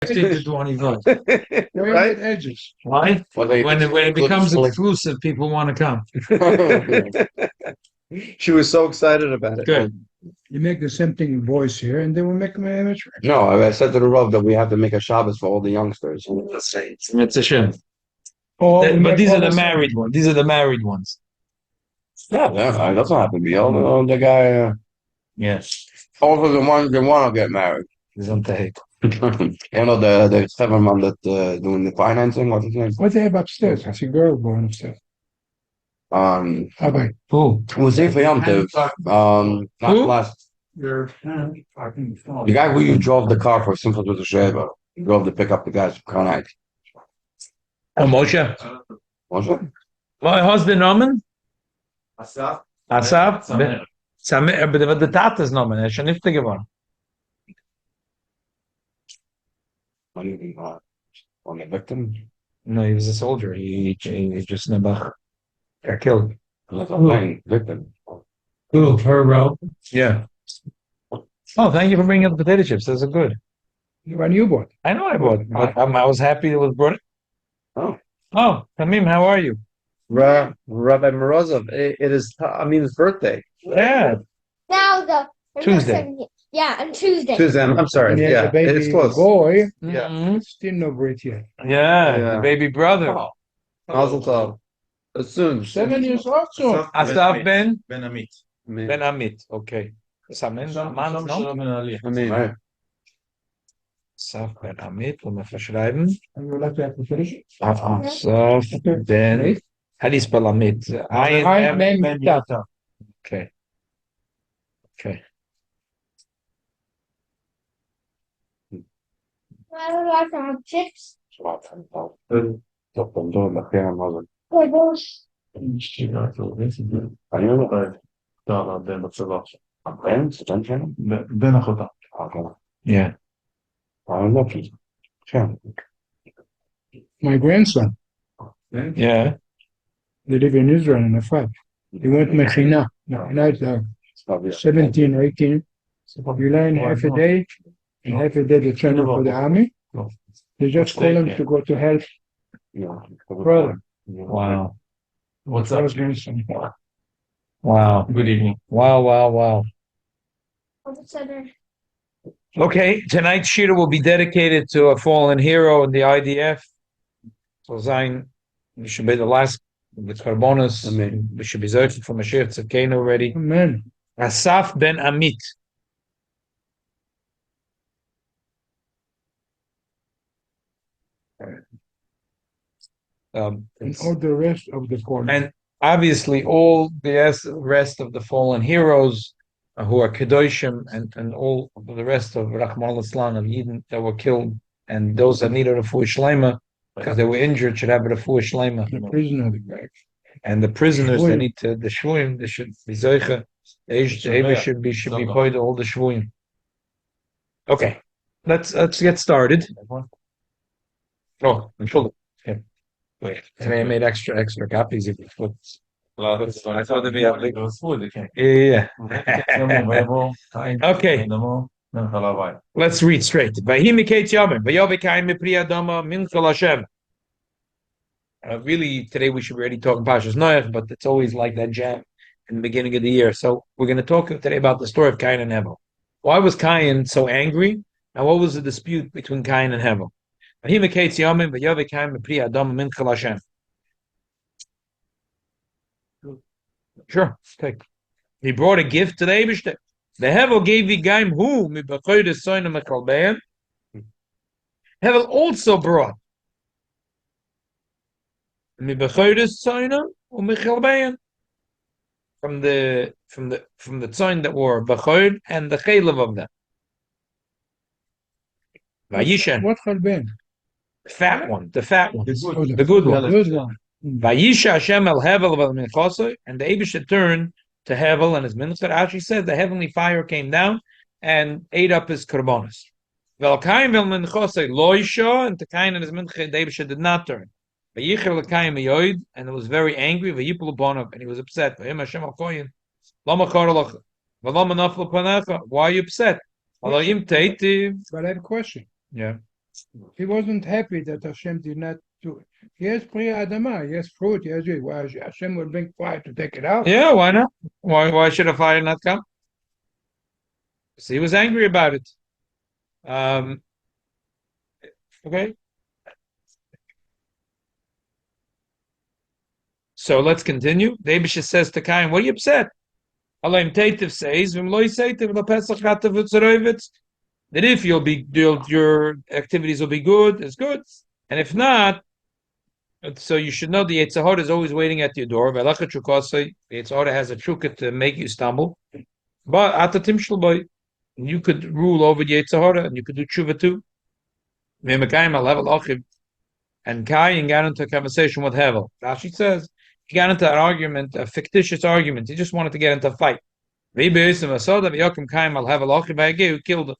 15 to 25. Right? Edges. Why? Well, they When it becomes like- exclusive, people want to come. She was so excited about it. Good. You make the same thing with boys here, and then we make them amateur. No, I said to the Rav that we have to make a Shabbos for all the youngsters. It's a shame. Oh, But these are the married ones. These are the married ones. Yeah, that's not happen to be. All the guy, Yes. also the ones that want to get married. Gesundheit. You know, the seven man that doing the financing, what's his name? What they have upstairs? I see girls born upstairs. How about Who? Was here for Yom Tov. Not Who? last. The guy who you drove the car for Simchas with the Sheva. Drove to pick up the guys from Kanai. Oh, Moshe. Was it? My husband, Roman? Asaf? Asaf? Samir. Aber der Tat ist Nomen. Ist schon nicht geworden. On the victim. No, he was a soldier. He just never got killed. That's a plain victim. Who? Her row? Yeah. Oh, thank you for bringing up the potato chips. Those are good. when you bought? I know I bought, but I was happy it was brought. Oh. Oh, Tamim, how are you? Rabbi Morozov, it is Amin's birthday. Yeah. Now the Tuesday. Yeah, on Tuesday. Tuesday, I'm sorry. And he has Yeah, a baby it's close. boy. Yeah. Mhm. Still no great yet. Yeah, Yeah. the baby brother. Mazel tov. Soon. 7 years also. Asaf Ben Ben Amit. Ben Amit. Okay. Samen, man, no? I mean, Right. Asaf Ben Amit. Wollen wir verschreiben? And you would like to have to finish it? Asaf Ben. How do you spell Amit? I name that. Okay. Okay. I would like to have chips. Top them doing the fair mother. Or those. Are you Ben? Then Ben אחותה. Okay. Yeah. I'm lucky. Sure. My grandson, Yeah. they live in Israel in a flat. He went Mechina. Mechina is It's probably 17 or 18. You learn half a day, and half a day they train him for the army. They just call him to go to help brother. Wow. What's That up? was grandson. Wow. Good evening. Wow. Wow. Wow. On the center. Okay, tonight's shooter will be dedicated to a fallen hero in the IDF. So Zain, we should be the last with Carbonas. Amen. We should be searching for Mashiach to Cain already. Amen. Asaf Ben Amit. And all the rest of the corner. And obviously all the rest of the fallen heroes who are Kedoshim and all of the rest of Rahman al-Islam of Eden that were killed, and those that needed a Refuah Shlema because they were injured should have a Refuah Shlema. The prisoner. And the prisoners that Shvuim. need to, the Shvuim, they should be Zoicha. The Eva should be paid all the Shvuim. Okay, let's get started. Oh, I'm sure. Yeah. Wait, today I made extra copies if you put. I thought it'd be a big. Yeah. Okay. Let's read straight. Really, today we should be already talking Parshas Noach, but it's always like that jam in the beginning of the year. So we're going to talk today about the story of Cain and Havel. Why was Cain so angry? And what was the dispute between Cain and Havel? Sure, take. He brought a gift to the Eibishter. The Havel gave the Gaim who Havel also brought from the tzon that were b'choyd and the chaylev of them. Vayisha, What Chalben? the fat one, Oh, the good one. Good one. Vayisha Hashem el Havel vel minchosoi, and the Eibishter turned to Havel and his minister. Actually said the heavenly fire came down and ate up his korbanos. Vel Cain vel minchosoi lo isha, and to Cain and his minister, the Eibishter did not turn. Vayichel Cain miyoid, and it was very angry. Vayipul bonav, and he was upset. Vayim Hashem al koyin, lama karolach, v'lama naflo panecha. Why are you upset? Alayim teitiv. But I have a question. Yeah. He wasn't happy that Hashem did not do it. He has Priya Adama, he has fruit, he has it. Why Hashem will bring fire to take it out? Yeah, why not? Why should a fire not come? So he was angry about it. Okay. So let's continue. The Eibusha says to Cain, "What are you upset?" Alayim Teitiv says, "V'im lo yiseitiv l'pesach chatav v'tzeroivitz." That if your activities will be good, it's good, and if not, so you should know the Yetzer Hara is always waiting at your door. V'elacha trukosei, the Yetzer Hara has a trukah to make you stumble, but atatim shloboy, you could rule over the Yetzer Hara and you could do tshuva too. V'emekayim al Havel achiv, and Cain got into a conversation with Havel. Rashi says he got into an argument, a fictitious argument. He just wanted to get into a fight. Bereishis Cain al Havel achiv, who killed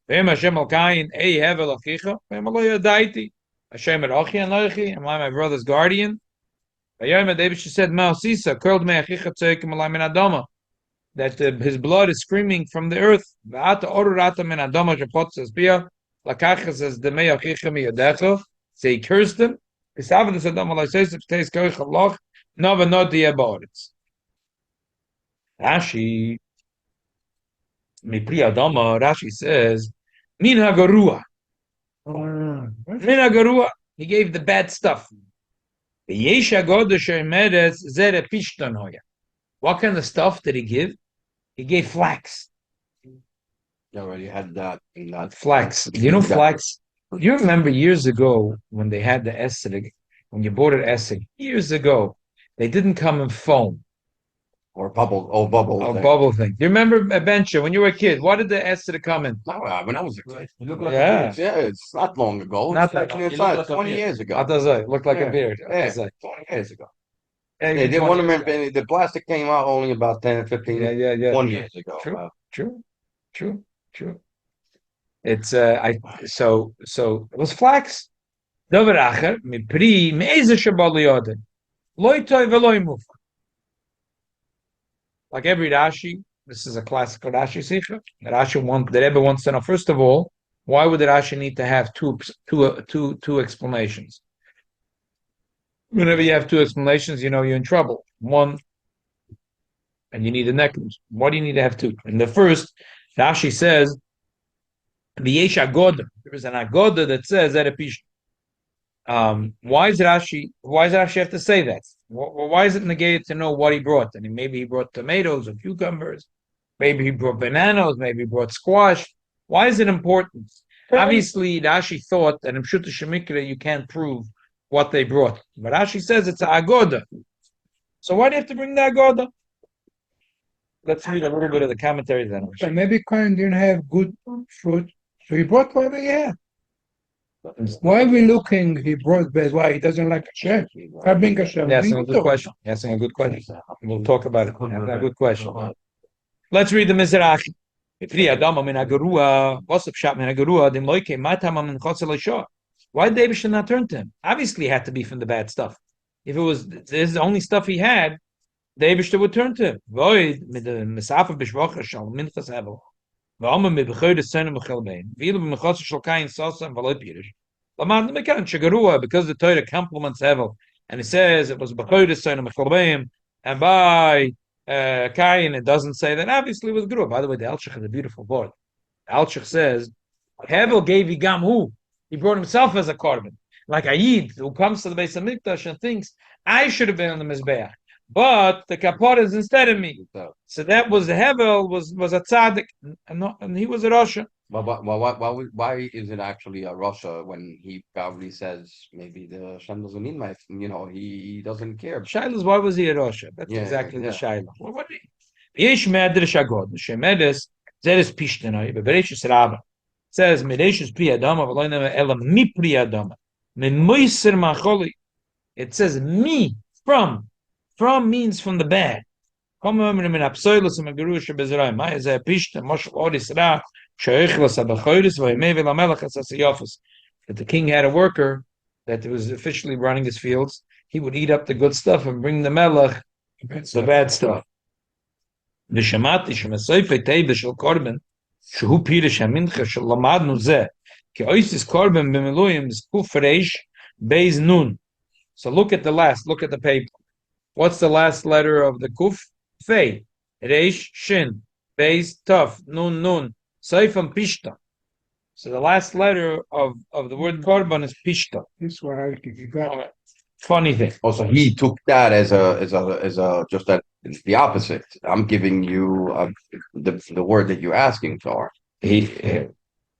him. Hashem al Cain, Ei Havel achicha, lo yadaiti. Hashem Achi Anochi, am I my brother's guardian? David said, Mal Sisa, curled me achicha tzekim alay min adama, that his blood is screaming from the earth. V'ata orurata min adama shepot says bia, lakachas says demei achicha mi yadecha. So he cursed him. Pisav this adam alay says if tays koich halach, nova not the aboritz. Rashi, mi pri adama. Rashi says, min hagarua. He gave the bad stuff. What kind of stuff did he give? He gave flax. You already had that. Flax. You know flax? You remember years ago when they had the essig, when you bought an essig, years ago, they didn't come in foam. Or bubble Thing. Do you remember, Bencha, when you were a kid, what did the essig come in? No, when I was a kid. Yeah. Yeah, it's not long ago. Not it's that like 20 years ago. It looked like a beard. Yeah, 20 years ago. They didn't want to remember, the plastic came out only about 10, 15, 1 years ago. True. It's so it was flax. Dover acher mi pri meize shabal yoden. Loy toy veloy muf. Like every Rashi, this is a classical Rashi Sichos. The Rebbe wants to know, first of all, why would the Rashi need to have two explanations? Whenever you have two explanations, you know you're in trouble. One, and you need a next. Why do you need to have two? In the first, Rashi says, the Yesh Agoda. There is an Agoda that says that a pish. Why does Rashi have to say that? Why is it negated to know what he brought? And maybe he brought tomatoes or cucumbers, maybe he brought bananas, maybe he brought squash. Why is it important? Obviously, Rashi thought that in Pshuta Shemikra you can't prove what they brought, but Rashi says it's an agoda. So why do you have to bring the agoda? Let's read a little bit of the commentary then. So maybe Cain didn't have good fruit, so he brought whatever he had. Why are we looking? He brought bad. Why he doesn't like Hashem? I bring Hashem. Yes, a good question. Asking a good question. We'll talk about it. A good question. Let's read the Mizrachi. Why did David not turn to him? Obviously, it had to be from the bad stuff. If it was this is the only stuff he had, David would turn to him. Because the Torah compliments Havel, and it says it was and by Cain it doesn't say that. Obviously it was Geruah. By the way, the Alshich is a beautiful board. The Alshich says Havel gave Yigam who? He brought himself as a korban. Like Ayid, who comes to the Beis HaMikdash and thinks, I should have been on the Mizbeach. But the kapara is instead of me. So that was the Havel was a tzaddik, and he was a Rasha. Why is it actually a Rasha when he probably says maybe the Hashem doesn't need my, he doesn't care. Shailas, why was he a Rasha? That's exactly the Shaila. What did he? Yesh medrash agod. Shemedes zeres pishtenai. Bereishis Rabba says Bereishis pri adama v'loinema ela mi pri adama. Memoiser macholi. It says me from. From means from the bad. That the king had a worker that was officially running his fields. He would eat up the good stuff and bring the melech the bad stuff. Ki oisis korban b'miluim is kuf reish beis nun. So look at the paper. What's the last letter of the kuf? Fei. Reish shin. Beis tuf. Nun. Seifam pishta. So the last letter of the word korban is pishta. This one you got. Funny thing. Also, he took that as a just that it's the opposite. I'm giving you the word that you're asking for.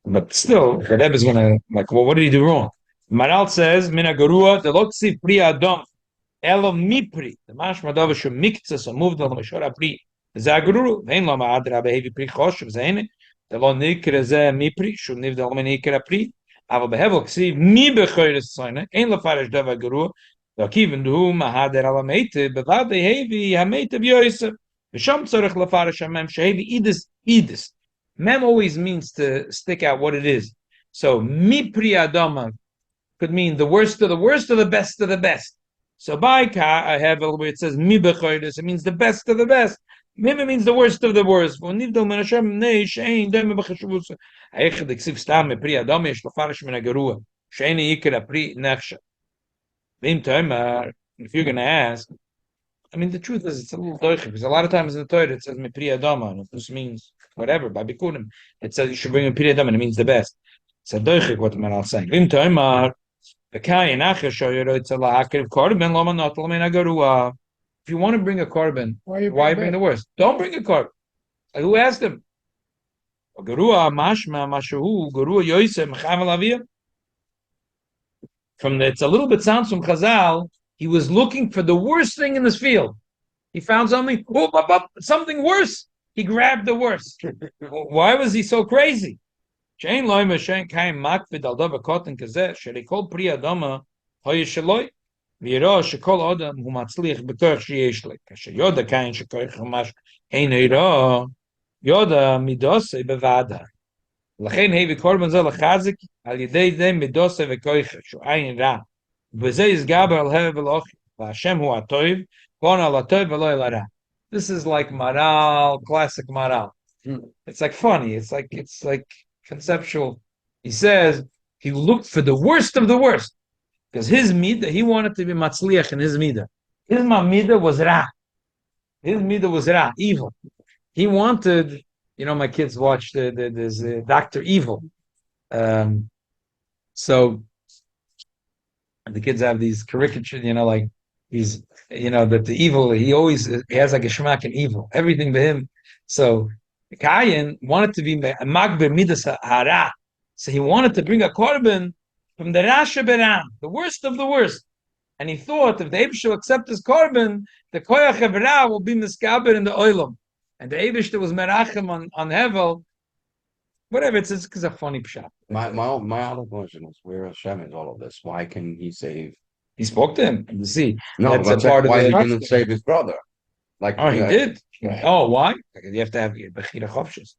But still, the Rebbe is gonna like. Well, what did he do wrong? Maral says, "Mina garua the lotzi pri adam elo mipri." The mashma dava shu miktzah so moved on the mashora pri. Zaguru vein lo ma'adra behevi pri choshev zayne. The lo nikre ze mipri shu niv the lo nikre pri. Aber behevel ksiv mi bechoyres zayne. Ein lo farish dava garua. The kiven du mahader ala meite bevad behevi hameite b'yoyse. V'sham tzorech lo farish hamem shehevi idis. Mem always means to stick out what it is. So mi pri adama could mean the worst of the worst or the best of the best. So by ka I have where it says mi bechoydes, it means the best of the best. Mim means the worst of the worst. When nivdol men Hashem nei shein dem bechashuvus. Eichad eksiv stam mi pri adama yesh lafarish min agerua. Shein yikra pri nechsha. Vim toimar, if you're going to ask, I mean, the truth is, it's a little doichik, because a lot of times in the Torah it says mi pri adama, and this means whatever, by bikurim, it says you should bring a pri adama, and it means the best. It's a doichik what the Maral saying. Vim toimar, the Cain acher shoyero it's a lahakiv korban loma not lomein agarua. If you want to bring a korban, why bring the worst? Don't bring a korban. Like, who asked him? Garua mashma mashahu garua yoisem Havel avia. From the, it's a little bit sounds from Chazal. He was looking for the worst thing in this field. He found something, something worse. He grabbed the worst. Why was he so crazy? Shein loy shein kaim makvid al davar koten kazeh sherikol pri adama hoye sheloi v'yiro shekol adam hu matzliach b'koich sheyesh le kasher yoda kain shekoich chamash ein yiro yoda midose bevada lachen hevi korban zeh lechazik al yedei zeh midose v'koich shu ein ra v'zeh yizgaber al hevel och v'Hashem hu atoiv von al atoiv v'lo el ra. This is like Maral, classic Maral. It's like funny. It's like conceptual. He says he looked for the worst of the worst because his midah, he wanted to be matzliach in his midah. His midah was ra. His midah was ra, evil. He wanted, my kids watched there's Dr. Evil. So the kids have these caricatures, like he's, that the evil, he has like a shmak in evil, everything by him. So Cain wanted to be magber midas hara, so he wanted to bring a korban from the rasha beram, the worst of the worst, and he thought if the Eibush will accept his korban, the koyach evra will be miskaber in the oilam, and the Eibush that was merachem on Havel, whatever. It's a funny pshat. My other question is where Hashem is all of this. Why can he save? He spoke to him to see. No, that's but a part why of he the. didn't save his brother? Like, Oh, he did. Right. Oh, why? Because you have to have bechira chofshis.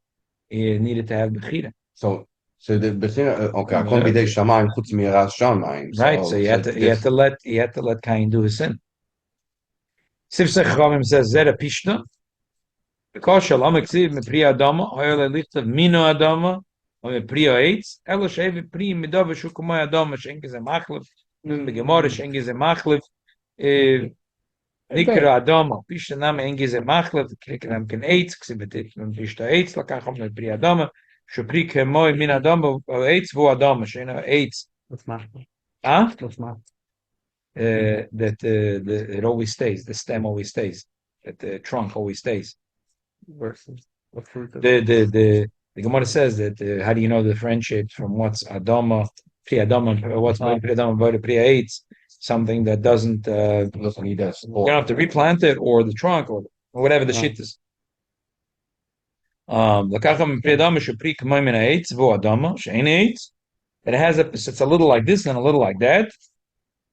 He needed to have bechira. So the bechira, okay, I can't be there shamayim chutz miras shamayim. Right. So you had to let Cain do his sin. Sifsech Chachamim says zera pishna. Because shalom eksiv me pri adama, hoyle lichtav mino adama, or me pri oetz, elo shevi pri midava shukumoy adama, shenke ze machlif, the Gemara shenke ze machlif, nikra adama, pishta name enge ze machlif, krikram ken eitz, ksibetit men pishta eitz, lakachom me pri adama, shupri kemoy min adama, eitz vo adama, shena eitz. What's machlif? Huh? What's machlif? That it always stays, the stem always stays, that the trunk always stays. Versus what fruit? The Gemara says that how do you know the differentiate from what's Adama, Pri Adama, what's Pri Adama, Pri Eitz, something that doesn't He does. you don't have to replant it or the trunk or whatever the shit is. Lakacham Pri Adama Shupri Kamoy Min Eitz Vo Adama Shein Eitz. It has it's a little like this and a little like that.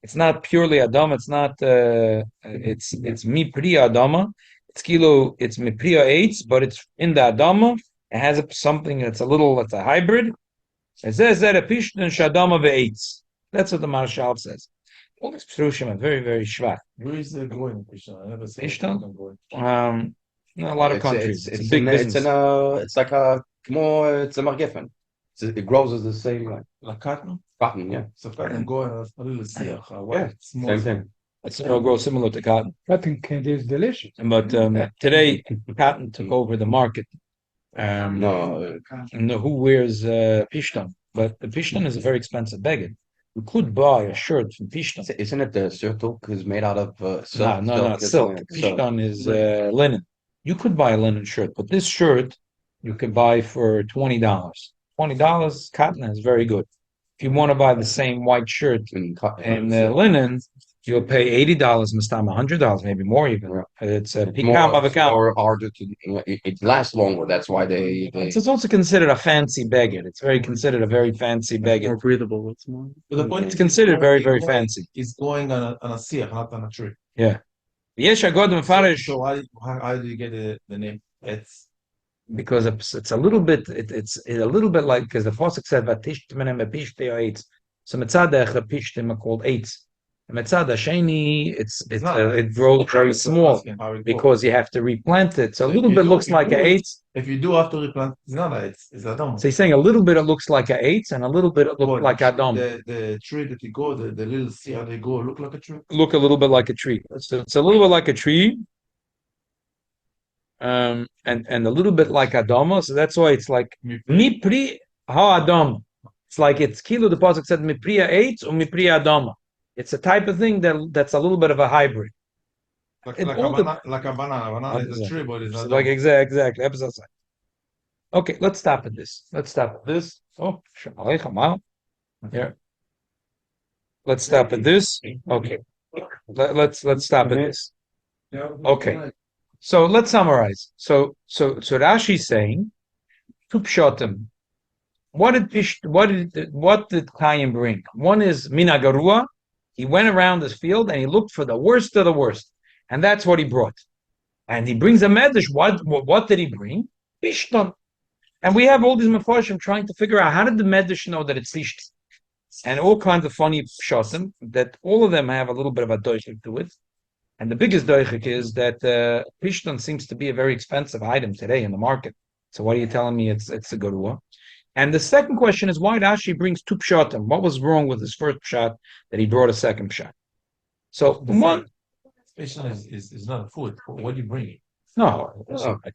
It's not purely Adama. It's not. It's Mi Pri Adama. It's kilo. It's Mi Pri Eitz, but it's in the Adama. It has something that's it's a hybrid. It says that a pishtan shadama ve'etz. That's what the Marshal says. All these pshushim are very, very shvat. Where is the going? I never seen Pishtan? In a lot of countries. It's a big business. it's like a more. It's a margefen. It grows as the same like Like cotton. cotton, yeah. So cotton go a little siach. Yeah, same thing. It's going to grow similar to cotton. Cotton candy is delicious. But today, cotton took over the market. No, Who wears pishtan? But the pishtan is a very expensive baggage. You could buy a shirt from pishtan. isn't it the surtuk is made out of No, silk? no, it's silk. Pishtan is linen. You could buy a linen shirt, but this shirt you could buy for $20. $20, cotton is very good. If you want to buy the same white shirt and linen, you'll pay $80, Mistam, $100, maybe more even. Yeah. It's a It's more harder to it lasts longer. That's why they It's also considered a fancy baguette. It's very considered a very fancy baguette. breathable. It's more. But the point It's is considered very, very going- fancy. It's going on a siach, not on a tree. Yesh agod mefarish, So how do you get the name? It's because it's a little bit it's a little bit like, because the Pasuk said vatishtim epishte eitz. So mitzadech the pishtim are called eitz. And mitzad hasheni it grows very small because you have to replant it. So a little bit looks like an eitz. if you do have to replant, it's not a it's a dome. So he's saying a little bit it looks like an eitz and a little bit it looks like Adam. The tree that you go, the little siach they go look like a tree. Look a little bit like a tree. So it's a little bit like a tree. And a little bit like Adama, so that's why it's like Mipri ha Adam. It's like it's kilo. The pasuk said Mipriya eitz or Mipriya Adama. It's a type of thing that's a little bit of a hybrid. Like, It like, all a banana, like a banana. Banana is a tree, but it's It's not like dome. exactly. Episode side. Okay, let's stop at this. Oh, here. Let's stop at this. Okay, let's stop at this. Okay. So let's summarize. So Rashi's saying, two pshatim. What did Cain bring? One is minagarua. He went around this field and he looked for the worst of the worst, and that's what he brought. And he brings a medrash. What did he bring? Pishton. And we have all these mefarshim trying to figure out how did the medrash know that it's pishton, and all kinds of funny pshatim that all of them have a little bit of a doichik to it. And the biggest doichik is that pishton seems to be a very expensive item today in the market. So what are you telling me? It's a garua. And the second question is why Rashi brings two pshatim. What was wrong with his first pshat that he brought a second pshat? So one, Fish is not a food. What do you bring? no,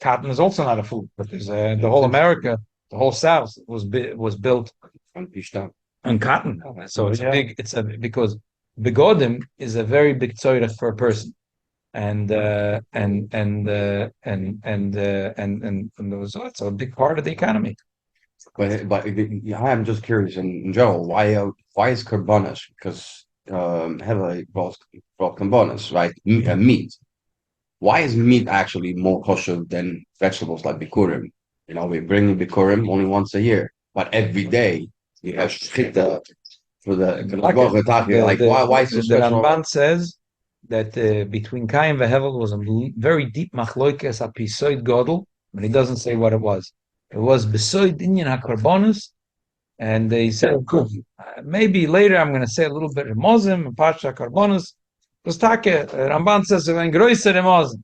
cotton is also not a food. But there's the whole America, the whole South was built on pishtan. on cotton. So it's because begodim is a very big tzorech for a person. And so it's a big part of the economy. But I'm just curious in general why is karbonas? Because Havel brought karbonas, right? Meat. Why is meat actually more kosher than vegetables like bikurim? You know, we bring bikurim only once a year, but every day you have shchita for the why is it the Ramban says that between Cain and Havel was a very deep machloikes apisoid godel, but he doesn't say what it was. It was besoid inyan hakarbonis, and they said maybe later I'm going to say a little bit of Mozim and Parshas Karbonis. Because Ramban says when größer Mozim.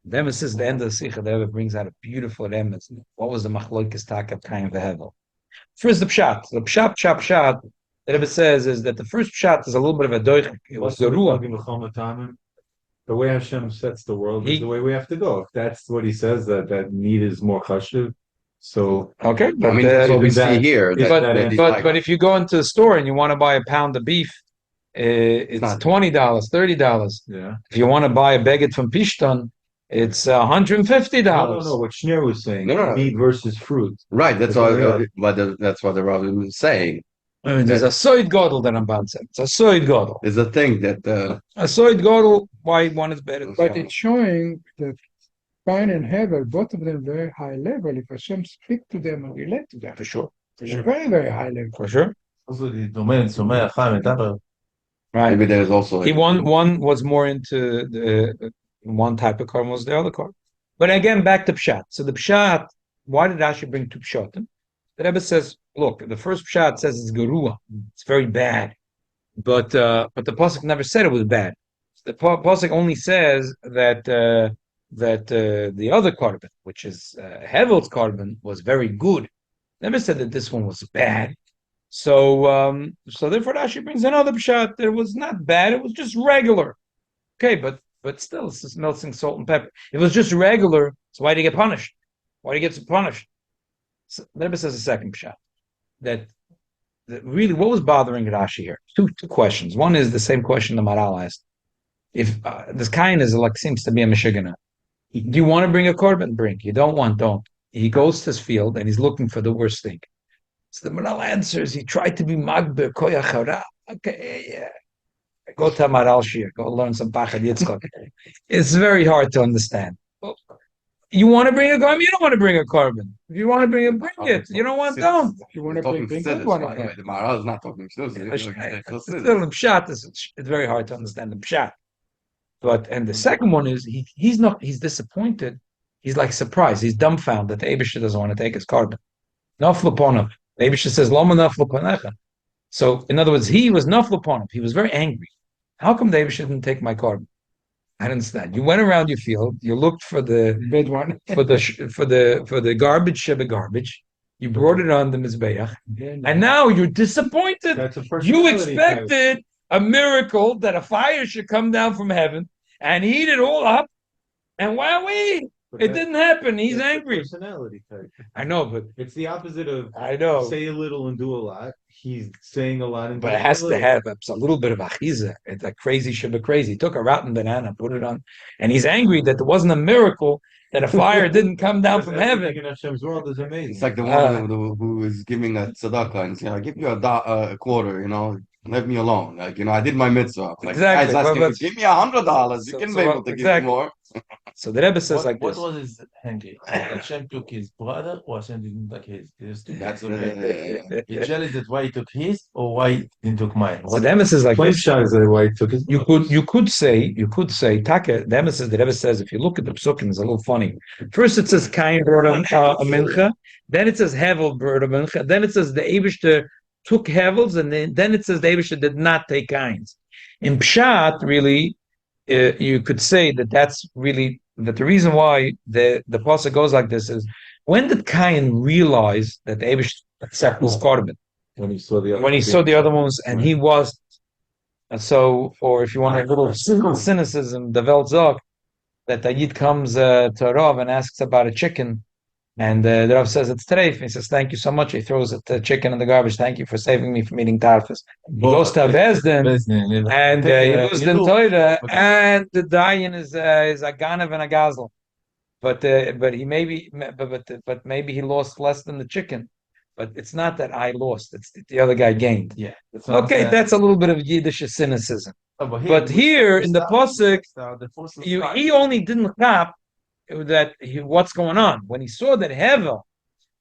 Then it says the end of the Sikha. The Rebbe brings out a beautiful emes. What was the machloikes taka of Cain and Havel? First the pshat. The pshat. The Rebbe says is that the first pshat is a little bit of a doich. It was the ruach. The way Hashem sets the world is the way we have to go. If that's what he says, that meat is more chashuv. So Okay, but I mean, that's what we see here. but if you go into the store and you want to buy a pound of beef, it's $20, $30. yeah. If you want to buy a baguette from Pishton, it's $150. No. What Schneer was saying, No. meat versus fruit. Right, that's what the Rabbi was saying. I mean, there's a soid godel that Ramban said. It's a soid godel. There's a thing that A soid godel, why one is better than the But other. it's showing that Cain and Havel, both of them very high level. If Hashem speak to them and relate to them, For sure. it's very, very high level. For sure. Also the domain, Sumaya, Chaim, and other. Right. maybe there's also One was more into the one type of carbon was the other carbon. But again, back to Pshat. So the Pshat, why did Rashi bring two Pshatim? The Rebbe says, look, the first Pshat says it's Gerua. It's very bad. But the Pasuk never said it was bad. The Pasuk only says that the other carbon, which is Havel's carbon, was very good. Never said that this one was bad. So therefore Rashi brings another pshat that it was not bad, it was just regular. Okay, but still it's just melting salt and pepper. If it was just regular, so why did he get punished? Why did he get punished? So Rebbe says a second pshat that really what was bothering Rashi here? Two questions. One is the same question the Maral asked. If this Cain is like seems to be a Michigana, do you want to bring a korban? Bring. You don't want, don't. He goes to his field and he's looking for the worst thing. So the Maral answers, he tried to be Magber Koyach Hara. Okay, yeah. Go to Maral Shir, go learn some Pachad Yitzchak. It's very hard to understand. Well, you want to bring a korban? You don't want to bring a korban. If you want to bring it, bring it. You don't want, don't. You want to Talking bring Siddur, good one. by the way. The Maharal is not talking Siddur. It's still in Pshat. It's very hard to understand the Pshat. And the second one is he's disappointed. He's like surprised. He's dumbfounded that the Abishah doesn't want to take his korban. Nafl upon him. The Abishah says, Loma nafl uponecha. So in other words, he was nafl upon him. He was very angry. How come the Abishah didn't take my korban? I don't understand. You went around your field. You looked for the Bad one. for the garbage sheba garbage. You brought it on the mizbeach, and now you're disappointed. That's a You personality type. expected a miracle that a fire should come down from heaven and heat it all up, and wowee, But it that- didn't happen. He's that's a angry. Personality type. I know, but It's the opposite of I know, say a little and do a lot. He's saying a lot and but it doing has a to little. have a little bit of achiza. It's like crazy sheba crazy. He took a rotten banana, put it on, and he's angry that there wasn't a miracle that a fire didn't come down from Everything heaven. in Hashem's world is amazing. It's like the one who is giving a tzedakah and saying, "I give you a quarter, leave me alone. Like, I did my mitzvah." Like, Exactly, guys asking, but- give me $100. You So- can so be able what- to exactly. give me more. So the Rebbe says like What this. was his hanging? Hashem took his brother, or Hashem didn't take his? That's You're jealous that why he took his, or why he didn't took mine? So the Rebbe says like Plain this. shot is that why he took his. You could say Taka. The Rebbe says if you look at the psukim, it's a little funny. First it says Cain brought a mincha, then it says Havel brought a mincha, then it says the Eibishter took Havels, and then it says the Eibishter did not take Cain's. In Pshat, really, you could say that's really that the reason why the pasuk goes like this is when did Cain realize that the Eibishter accepted his korban? When he saw the other ones, and he was. And so, or if you want a little cynicism, the Velzog, that the Yid comes to Rav and asks about a chicken, and the Rav says it's treif. He says, "Thank you so much." He throws the chicken in the garbage. Thank you for saving me from eating tarfas. He goes to Bezdin, and he was in Torah, and the dayan is a ganav and a gazel. But maybe he lost less than the chicken. But it's not that I lost; it's the other guy gained. Yeah. Okay, that's a little bit of Yiddish cynicism. But here in the pasuk, he only didn't cop what's going on when he saw that Havel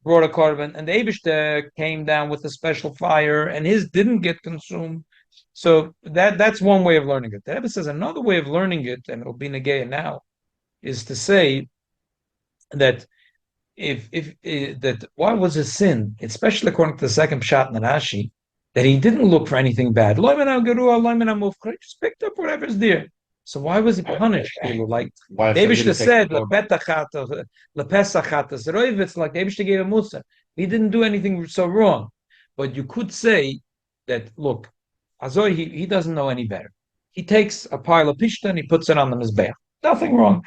brought a korban and the Eibishter came down with a special fire and his didn't get consumed. So that's one way of learning it. The Rebbe says another way of learning it, and it'll be negaya now, is to say that that why was his sin, especially according to the second pshat in Rashi, that he didn't look for anything bad. He just picked up whatever's there. So why was he punished? Like David said, it's like David gave a musa. He didn't do anything so wrong. But you could say that, look, Azoi, he doesn't know any better. He takes a pile of pishta and he puts it on the mizbeach. Nothing wrong.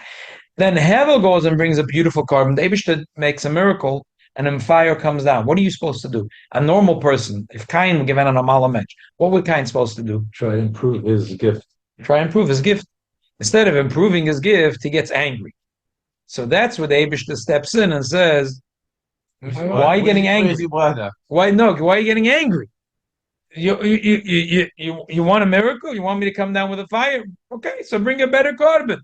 Then Havel goes and brings a beautiful korban. The Eibishter makes a miracle, and then fire comes down. What are you supposed to do? A normal person, if Cain given an amala match, what would Cain supposed to do? Try to improve his gift. Try and improve his gift. Instead of improving his gift, he gets angry. So that's where the Eibishter steps in and says, "Why are you getting angry? Why are you getting angry? You want a miracle? You want me to come down with a fire? Okay, so bring a better korban."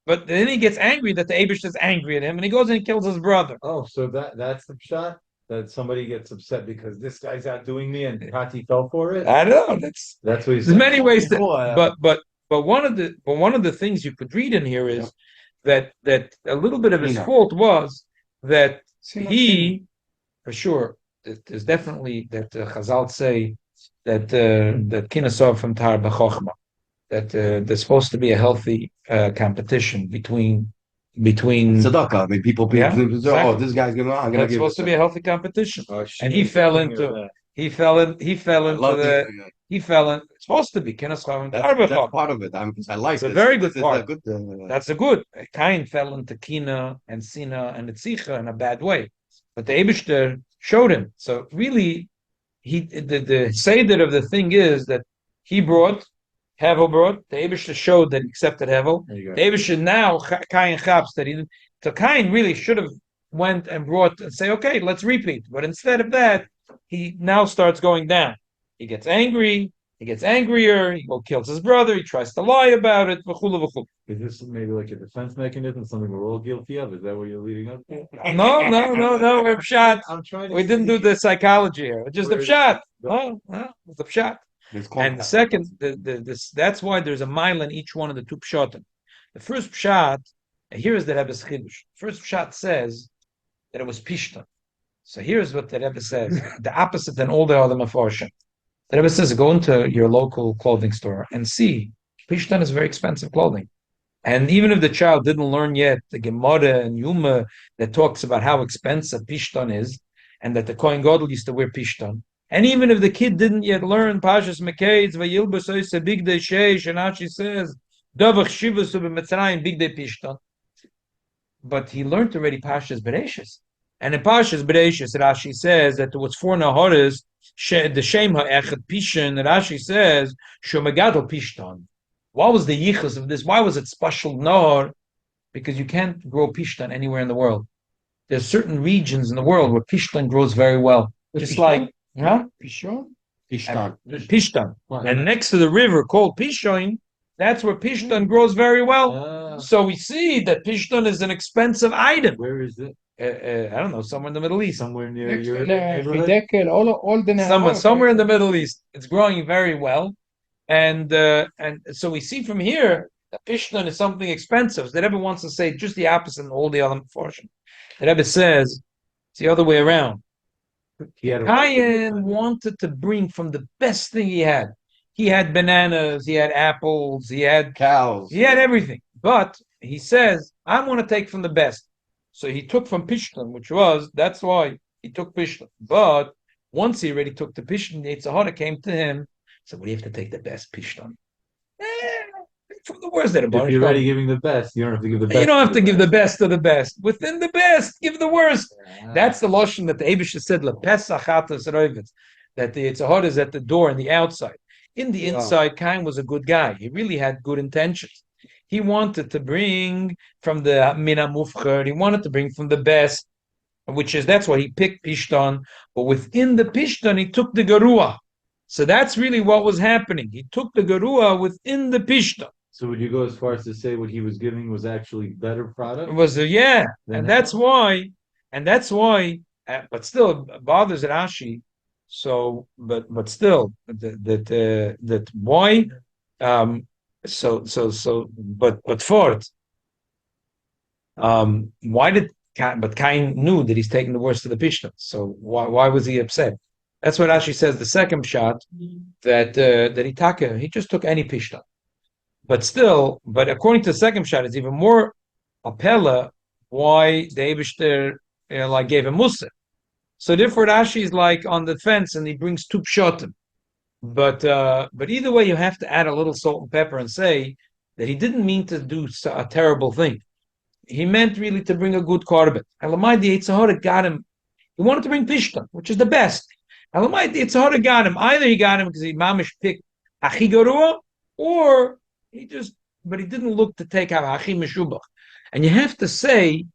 But then he gets angry that the Eibush is angry at him, and he goes and he kills his brother. Oh, so that's the shot that somebody gets upset because this guy's outdoing me, and Kati fell for it. I don't know. That's what he's. There's many ways to, but one of the things you could read in here is that a little bit of his fault was that he, for sure, there's definitely that Chazal say that Kinasov from Tar B'Chochma. That there's supposed to be a healthy competition between between. Tzedakah. I mean, people. Yeah, Oh, exactly. this guy's gonna. I'm gonna That's give. supposed to be a healthy competition, Oh, and he fell into. He fell I into love the. the. He fell in. It's supposed to be Kenas Chacham That's Arbecham. part of it. I like It's a this. very good This is part. a good. That's a good. Cain fell into Kina and Sina and Etzicha in a bad way, but the Eibishter showed him. So really, the seder of the thing is that he brought, Havel brought, the Eibishter showed that he accepted Havel. There you go. The Eibishter now Cain chaps that he didn't. So Cain really should have went and brought and say, okay, let's repeat. But instead of that, he now starts going down. He gets angry. He gets angrier. He kills his brother. He tries to lie about it. Is this maybe like a defense mechanism, something we're all guilty of? Is that what you're leading up to? No. We're pshat. I'm trying to We didn't do the psychology here. Just the pshat. It's the pshat. And the second, that's why there's a mile in each one of the two pshatim. The first pshat, here is the Rebbe's chidush. First pshat says that it was pishtan. So here's what the Rebbe says: the opposite than all the other maforshim. The Rebbe says, go into your local clothing store and see. Pishtan is very expensive clothing. And even if the child didn't learn yet the Gemara and Yuma that talks about how expensive Pishtan is, and that the Kohen Gadol used to wear Pishtan, and even if the kid didn't yet learn Parshas Meketz, Vayilbas Oise Bigdei Sheish, and Rashi says, Davach Shivas Mitzrayim Bigdei Pishtan, but he learned already Parshas Bereishis. And in Parshas Bereishis, Rashi says that there was 4 Naharas, the Shem HaEchad Pishan, Rashi says, Shomegadol Pishtan. What was the yichus of this? Why was it special nahar? Because you can't grow pishtan anywhere in the world. There's certain regions in the world where pishtan grows very well. Just like, Pishon? Pishtan. And next to the river called Pishon, that's where pishtan grows very well. So we see that pishtan is an expensive item. Where is it? I don't know, somewhere in the Middle East. Somewhere near Next your to the neighborhood? Hidekel, all the Somewhere in the Middle East. It's growing very well. And so we see from here that pishtan is something expensive. The Rebbe wants to say just the opposite in all the other portion. The Rebbe says it's the other way around. Cain wanted to bring from the best thing he had. He had bananas, he had apples, he had cows, he had everything. But he says, I want to take from the best. So he took from pishtan, that's why he took pishtan. But once he already took the pishtan, the Yitzhahara came to him. So what do you have to take the best pishtan? From the worst that If you're already giving the best, you don't have to give the best. You don't have to give the best of the best. Within the best, give the worst. That's the lotion that the Eibush said, that the Yitzhahara is at the door and the outside. In the inside, Cain was a good guy. He really had good intentions. He wanted to bring from the Mina Mufcher, he wanted to bring from the best, that's why he picked Pishtan. But within the Pishtan, he took the Garua. So that's really what was happening. He took the Garua within the Pishta. So would you go as far as to say what he was giving was actually better product? It was and that's why, but still it bothers Rashi. So, but still that why, but for it, why did but Cain knew that he's taking the worst of the Pishta. So why was he upset? That's what Rashi says. The second shot that he just took any pishta, but according to the second shot, it's even more appella why the Eibishter gave him musa. So therefore, Rashi is like on the fence and he brings 2 pshatim. But either way, you have to add a little salt and pepper and say that he didn't mean to do a terrible thing. He meant really to bring a good korban. Elamai the Yitzhahara got him. He wanted to bring pishta, which is the best. It's hard to got him. Either he got him because he mamish picked Achi Garua, or he didn't look to take out Achi Meshubach. And you have to say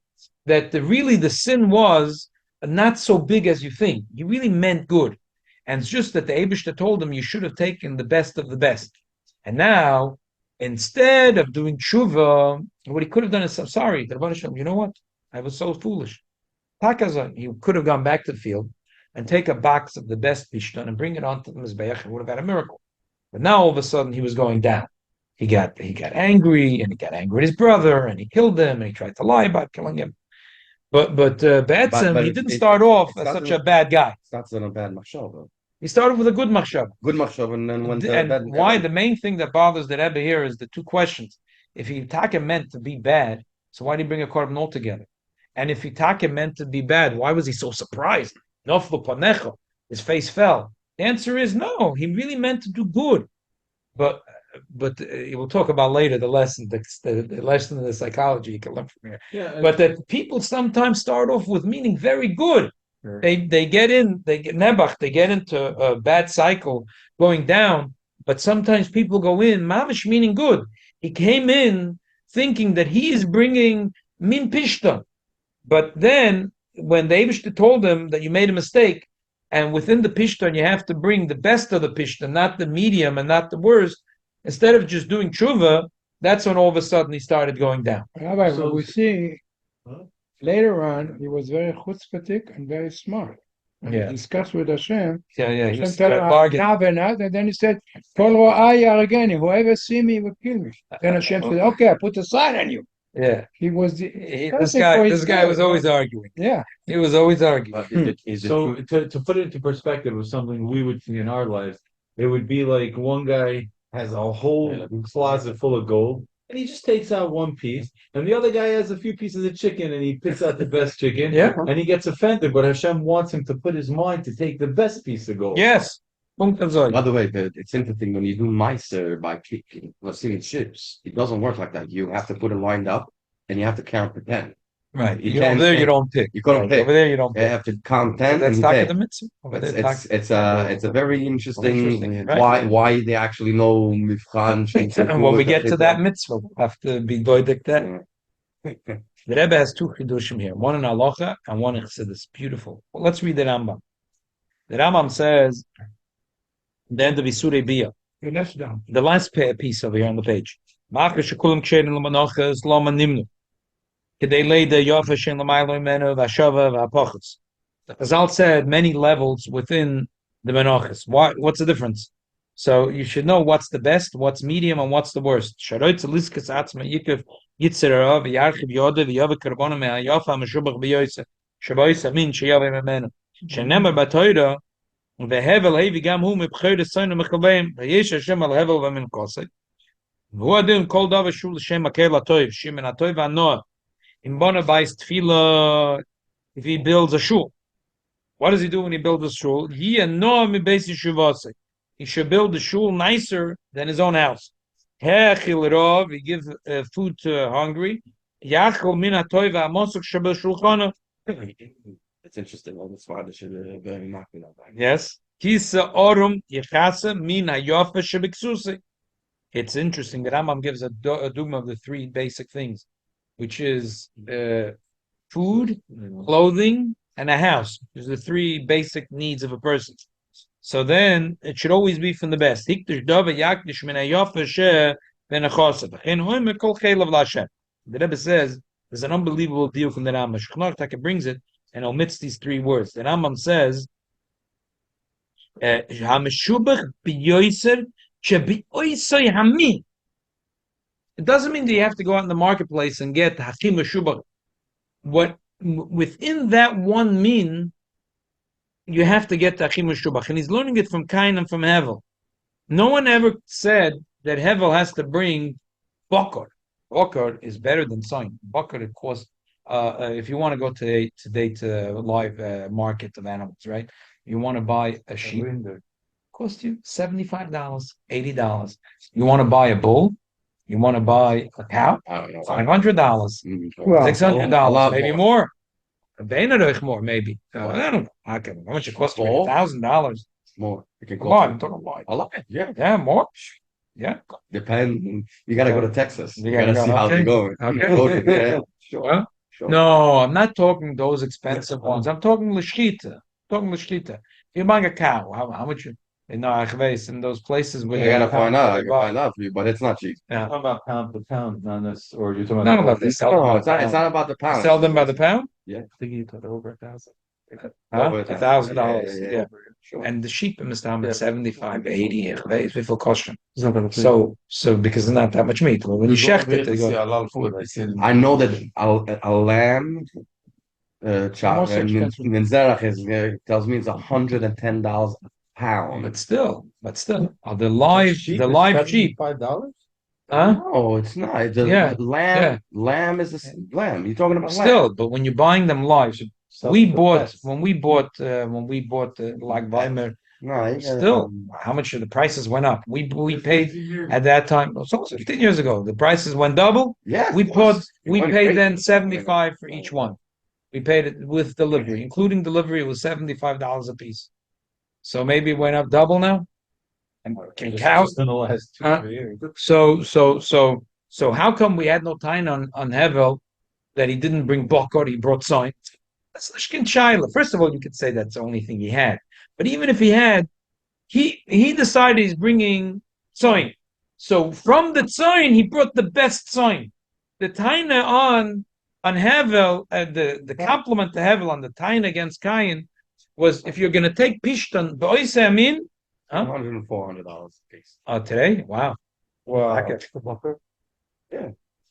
that the sin was not so big as you think. He really meant good. And it's just that the Eibishter told him you should have taken the best of the best. And now, instead of doing tshuva, what he could have done is, I'm sorry, you know what? I was so foolish. He could have gone back to the field and take a box of the best pishtan and bring it onto the mizbeach, and would have had a miracle. But now all of a sudden he was going down. He got angry, and he got angry at his brother, and he killed him, and he tried to lie about killing him. But Batsim, he didn't start off as such a bad guy. It's not a bad machshava. He started with a good machshava. Good machshava, and then went to bad. Why the main thing that bothers the Rebbe here is the 2 questions. If he taka meant to be bad, So why did he bring a korban altogether? And if Itake meant to be bad, why was he so surprised? Noflu panecho, his face fell. The answer is no. He really meant to do good, but we'll talk about later the lesson, the lesson of the psychology you can learn from here. Yeah, But that people sometimes start off with meaning very good. Sure. They get nebach, they get into a bad cycle going down. But sometimes people go in mamish meaning good. He came in thinking that he is bringing min pishta, but then when the Eibishter told him that you made a mistake, and within the pishton you have to bring the best of the pishton, not the medium and not the worst, instead of just doing tshuva, that's when all of a sudden he started going down. Rabbi, So- we see Huh? later on he was very chutzpahdik and very smart. And Yeah. he discussed with Hashem. Yeah, he Hashem was told him, bargain. "Now and now," and then he said, "Kol ro'ai yarageni, whoever see me will kill me." Then Hashem said, "Okay, I put a sign on you." Yeah, He was the this for guy his was good. always arguing. Yeah. He was always arguing. But is it So true? to put it into perspective of something we would see in our lives, it would be like one guy has a whole closet full of gold, and he just takes out one piece, and the other guy has a few pieces of chicken, and he picks out the best chicken, Yeah. and he gets offended. But Hashem wants him to put his mind to take the best piece of gold. Yes. By the way, it's interesting when you do meiser by kicking, let's say in ships, it doesn't work like that. You have to put it lined up, and you have to count to 10. Right. You Over can't there you pick. don't pick. You couldn't Right. pick. Over there you don't You pick. have to count 10 That's and talk you of the pick. mitzvah. Over there, It's a very interesting Interesting, right. why they actually know mifchan. And when we get to that mitzvah, we'll have to be boidik that. The Rebbe has two chidushim here, one in halacha and one in chassidus. Beautiful. Well, let's read the Rambam. The Rambam says, the end of Isurei Biyah, The last down. the last piece over here on the page. Ma'achar shekulim ksherin l'manochas loma nimnu. Kedei lei de yofa shen l'maylo imenu v'ashava v'apochas. The Chazal said many levels within the menachas. What's the difference? So you should know what's the best, what's medium, and what's the worst. Sharoitz liskas atzma yikuf yitzera v'yarchiv yoda v'yava karbona me'ayofa meshubach b'yoyse shaboyse min sheyave memenu. Shenemar b'toyra v'hevel hevi gam hu mebchoyre soinu mechavim v'yesh Hashem al hevel v'min kosek. V'hu adin kol davar shul l'shem akel atoyv shimen atoyv v'anoah in bona bais tefillah if he builds a shul. What does he do when he builds a shul? He should build the shul nicer than his own house. He gives food to hungry. It's interesting. All this father should very knocking up. Yes. It's interesting that Rambam gives a dogma of the three basic things, which is food, clothing, and a house. These are the three basic needs of a person. So then it should always be from the best. The Rebbe says there's an unbelievable deal from the Rambam. Shulchan Aruch brings it and omits these three words. The Rambam says, it doesn't mean that you have to go out in the marketplace and get hakim meshubach. What within that one min, you have to get hakim meshubach, and he's learning it from Cain and from Havel. No one ever said that Havel has to bring bakar. Bakar is better than sign. Bakar it costs. If you want to go today to a live market of animals, right? You want to buy a sheep. Cost you $75, $80. You want to buy a bull? You want to buy a cow? I don't know. $500, Well, $600, maybe more. more, maybe. I don't know. How much it costs? More? $1,000. More. It can Come cost on, I'm talking about. a lot. Yeah. Yeah, more. Yeah. Depend. You gotta go to Texas. You You gotta gotta see go, how okay. they're going. Okay. Yeah, Well, sure. no, I'm not talking those expensive ones. I'm talking l'shchita. If you're buying a cow, how much? In those places where You gotta find out. I can buy. find out for you, but it's not cheap. Yeah. Talking about pound for pound, not this, or you're talking Not about. about this. Sell them No, by it's the not. It's pound. not about the pound. Sell them by the pound? I think you put over 1,000. Huh? Over $1,000. Yeah. Sure. And the sheep in Mr. Yeah. 75, 80, we feel caution. So because it's not that much meat. When you shecht it, they go. I know that a lamb chop Most expensive. in Zerach tells me it's $110 a pound. But still, the live sheep. $5? Huh? No, it's not. The Yeah, lamb, yeah. lamb is lamb. You're talking about lamb. Still, but when you're buying them live, we for bought pets. when we bought like Weimar. No, you gotta, Still, how much the prices went up? We paid at that time. It's almost 15 years ago. The prices went double. yeah, We of course. It we went paid crazy. then 75 for each one. We paid it with delivery, including delivery. It was $75 a piece. So maybe it went up double now. And cows. Just in the last two Huh? 3 years. So how come we had no time on Havel that he didn't bring Bokor, he brought sign? That's Lishkin Shaila. First of all, you could say that's the only thing he had. But even if he had, he decided he's bringing sign. So from the sign, he brought the best sign. The Taina on Havel, the compliment to Havel on the Taina against Cain was if you're going to take Pishtan, Ba'oise Amin, huh? $100 and $400 a piece. Today? Wow. Wow. Yeah.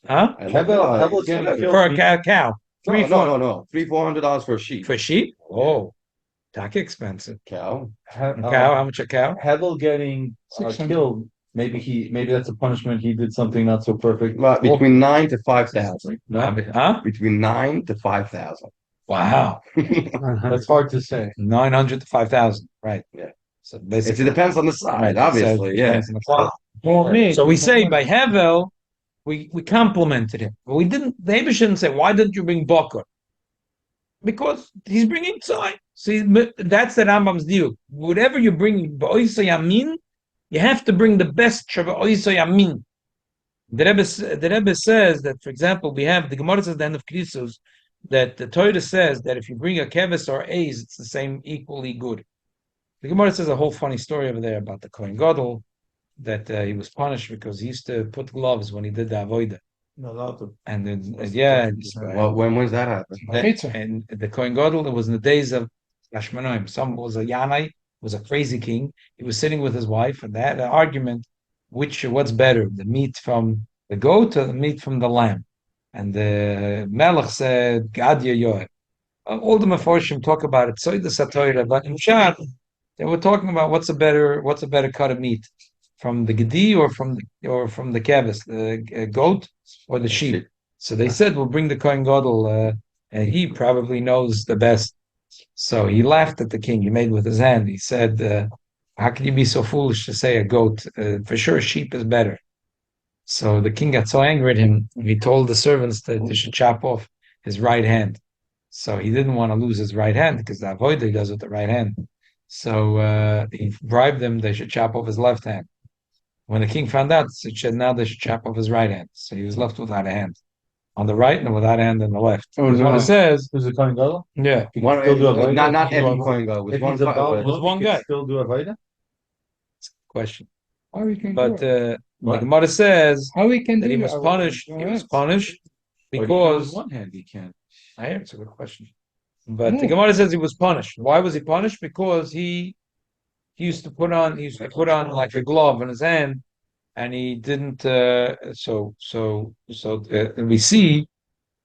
Huh? Havel getting killed. For a cow. No. $300-$400 for a sheep. For sheep? Oh, that's expensive. Cow. How much a cow? Havel getting 600. killed. Maybe that's a punishment. He did something not so perfect. But between 9 to 5,000. Huh? Between 9 to 5,000. Wow. That's hard to say. 900 to 5,000. Right. Yeah. So It basically, depends on the side, obviously. it Yeah. depends on the quality. For me, So we say by Havel, we complimented him. But we didn't, the Haber shouldn't say, why didn't you bring Bokor? Because he's bringing tzai. See, that's the Rambam's deal. Whatever you bring, Ba'oisa Yamin, you have to bring the best Ba'oisa Yamin. The Rebbe says that, for example, we have the Gemara says at the end of Krisus that the Torah says that if you bring a keves or aze, it's the same, equally good. The Gemara says a whole funny story over there about the Kohen Gadol that he was punished because he used to put gloves when he did the avodah. And then, Well, when's that happen? and the Kohen Gadol, it was in the days of Hashmonaim. Some was a Yanai, was a crazy king. He was sitting with his wife, and they had an argument: what's better, the meat from the goat or the meat from the lamb? And the Melech said, "Gad Yoel." All the Meforshim talk about it. So the Satoira, but in Shad, they were talking about what's a better cut of meat, from the gedi or from the kevis, the goat or the sheep. So they said, we'll bring the Kohen Gadol, and he probably knows the best. So he laughed at the king. He made with his hand. He said, how can you be so foolish to say a goat? For sure, a sheep is better. So the king got so angry at him, he told the servants that they should chop off his right hand. So he didn't want to lose his right hand because the avodah he does with the right hand. So he bribed them, they should chop off his left hand. When the king found out, he said, now they should chop off his right hand. So he was left without a hand on the right and without a hand on the left. What it says, Who's the Kohen Gadol? yeah, One, Still do avodah? not If every he's Kohen Gadol. With If one he's a Baal, With one he can guy. still do avodah? question. how we can But do it? the Gemara says How we can that do he it? was punished. He was punished Or because with one hand he can. I hear it's a good question. But the Gemara says he was punished. Why was he punished? Because he used to put on like a glove in his hand, and he didn't. We see,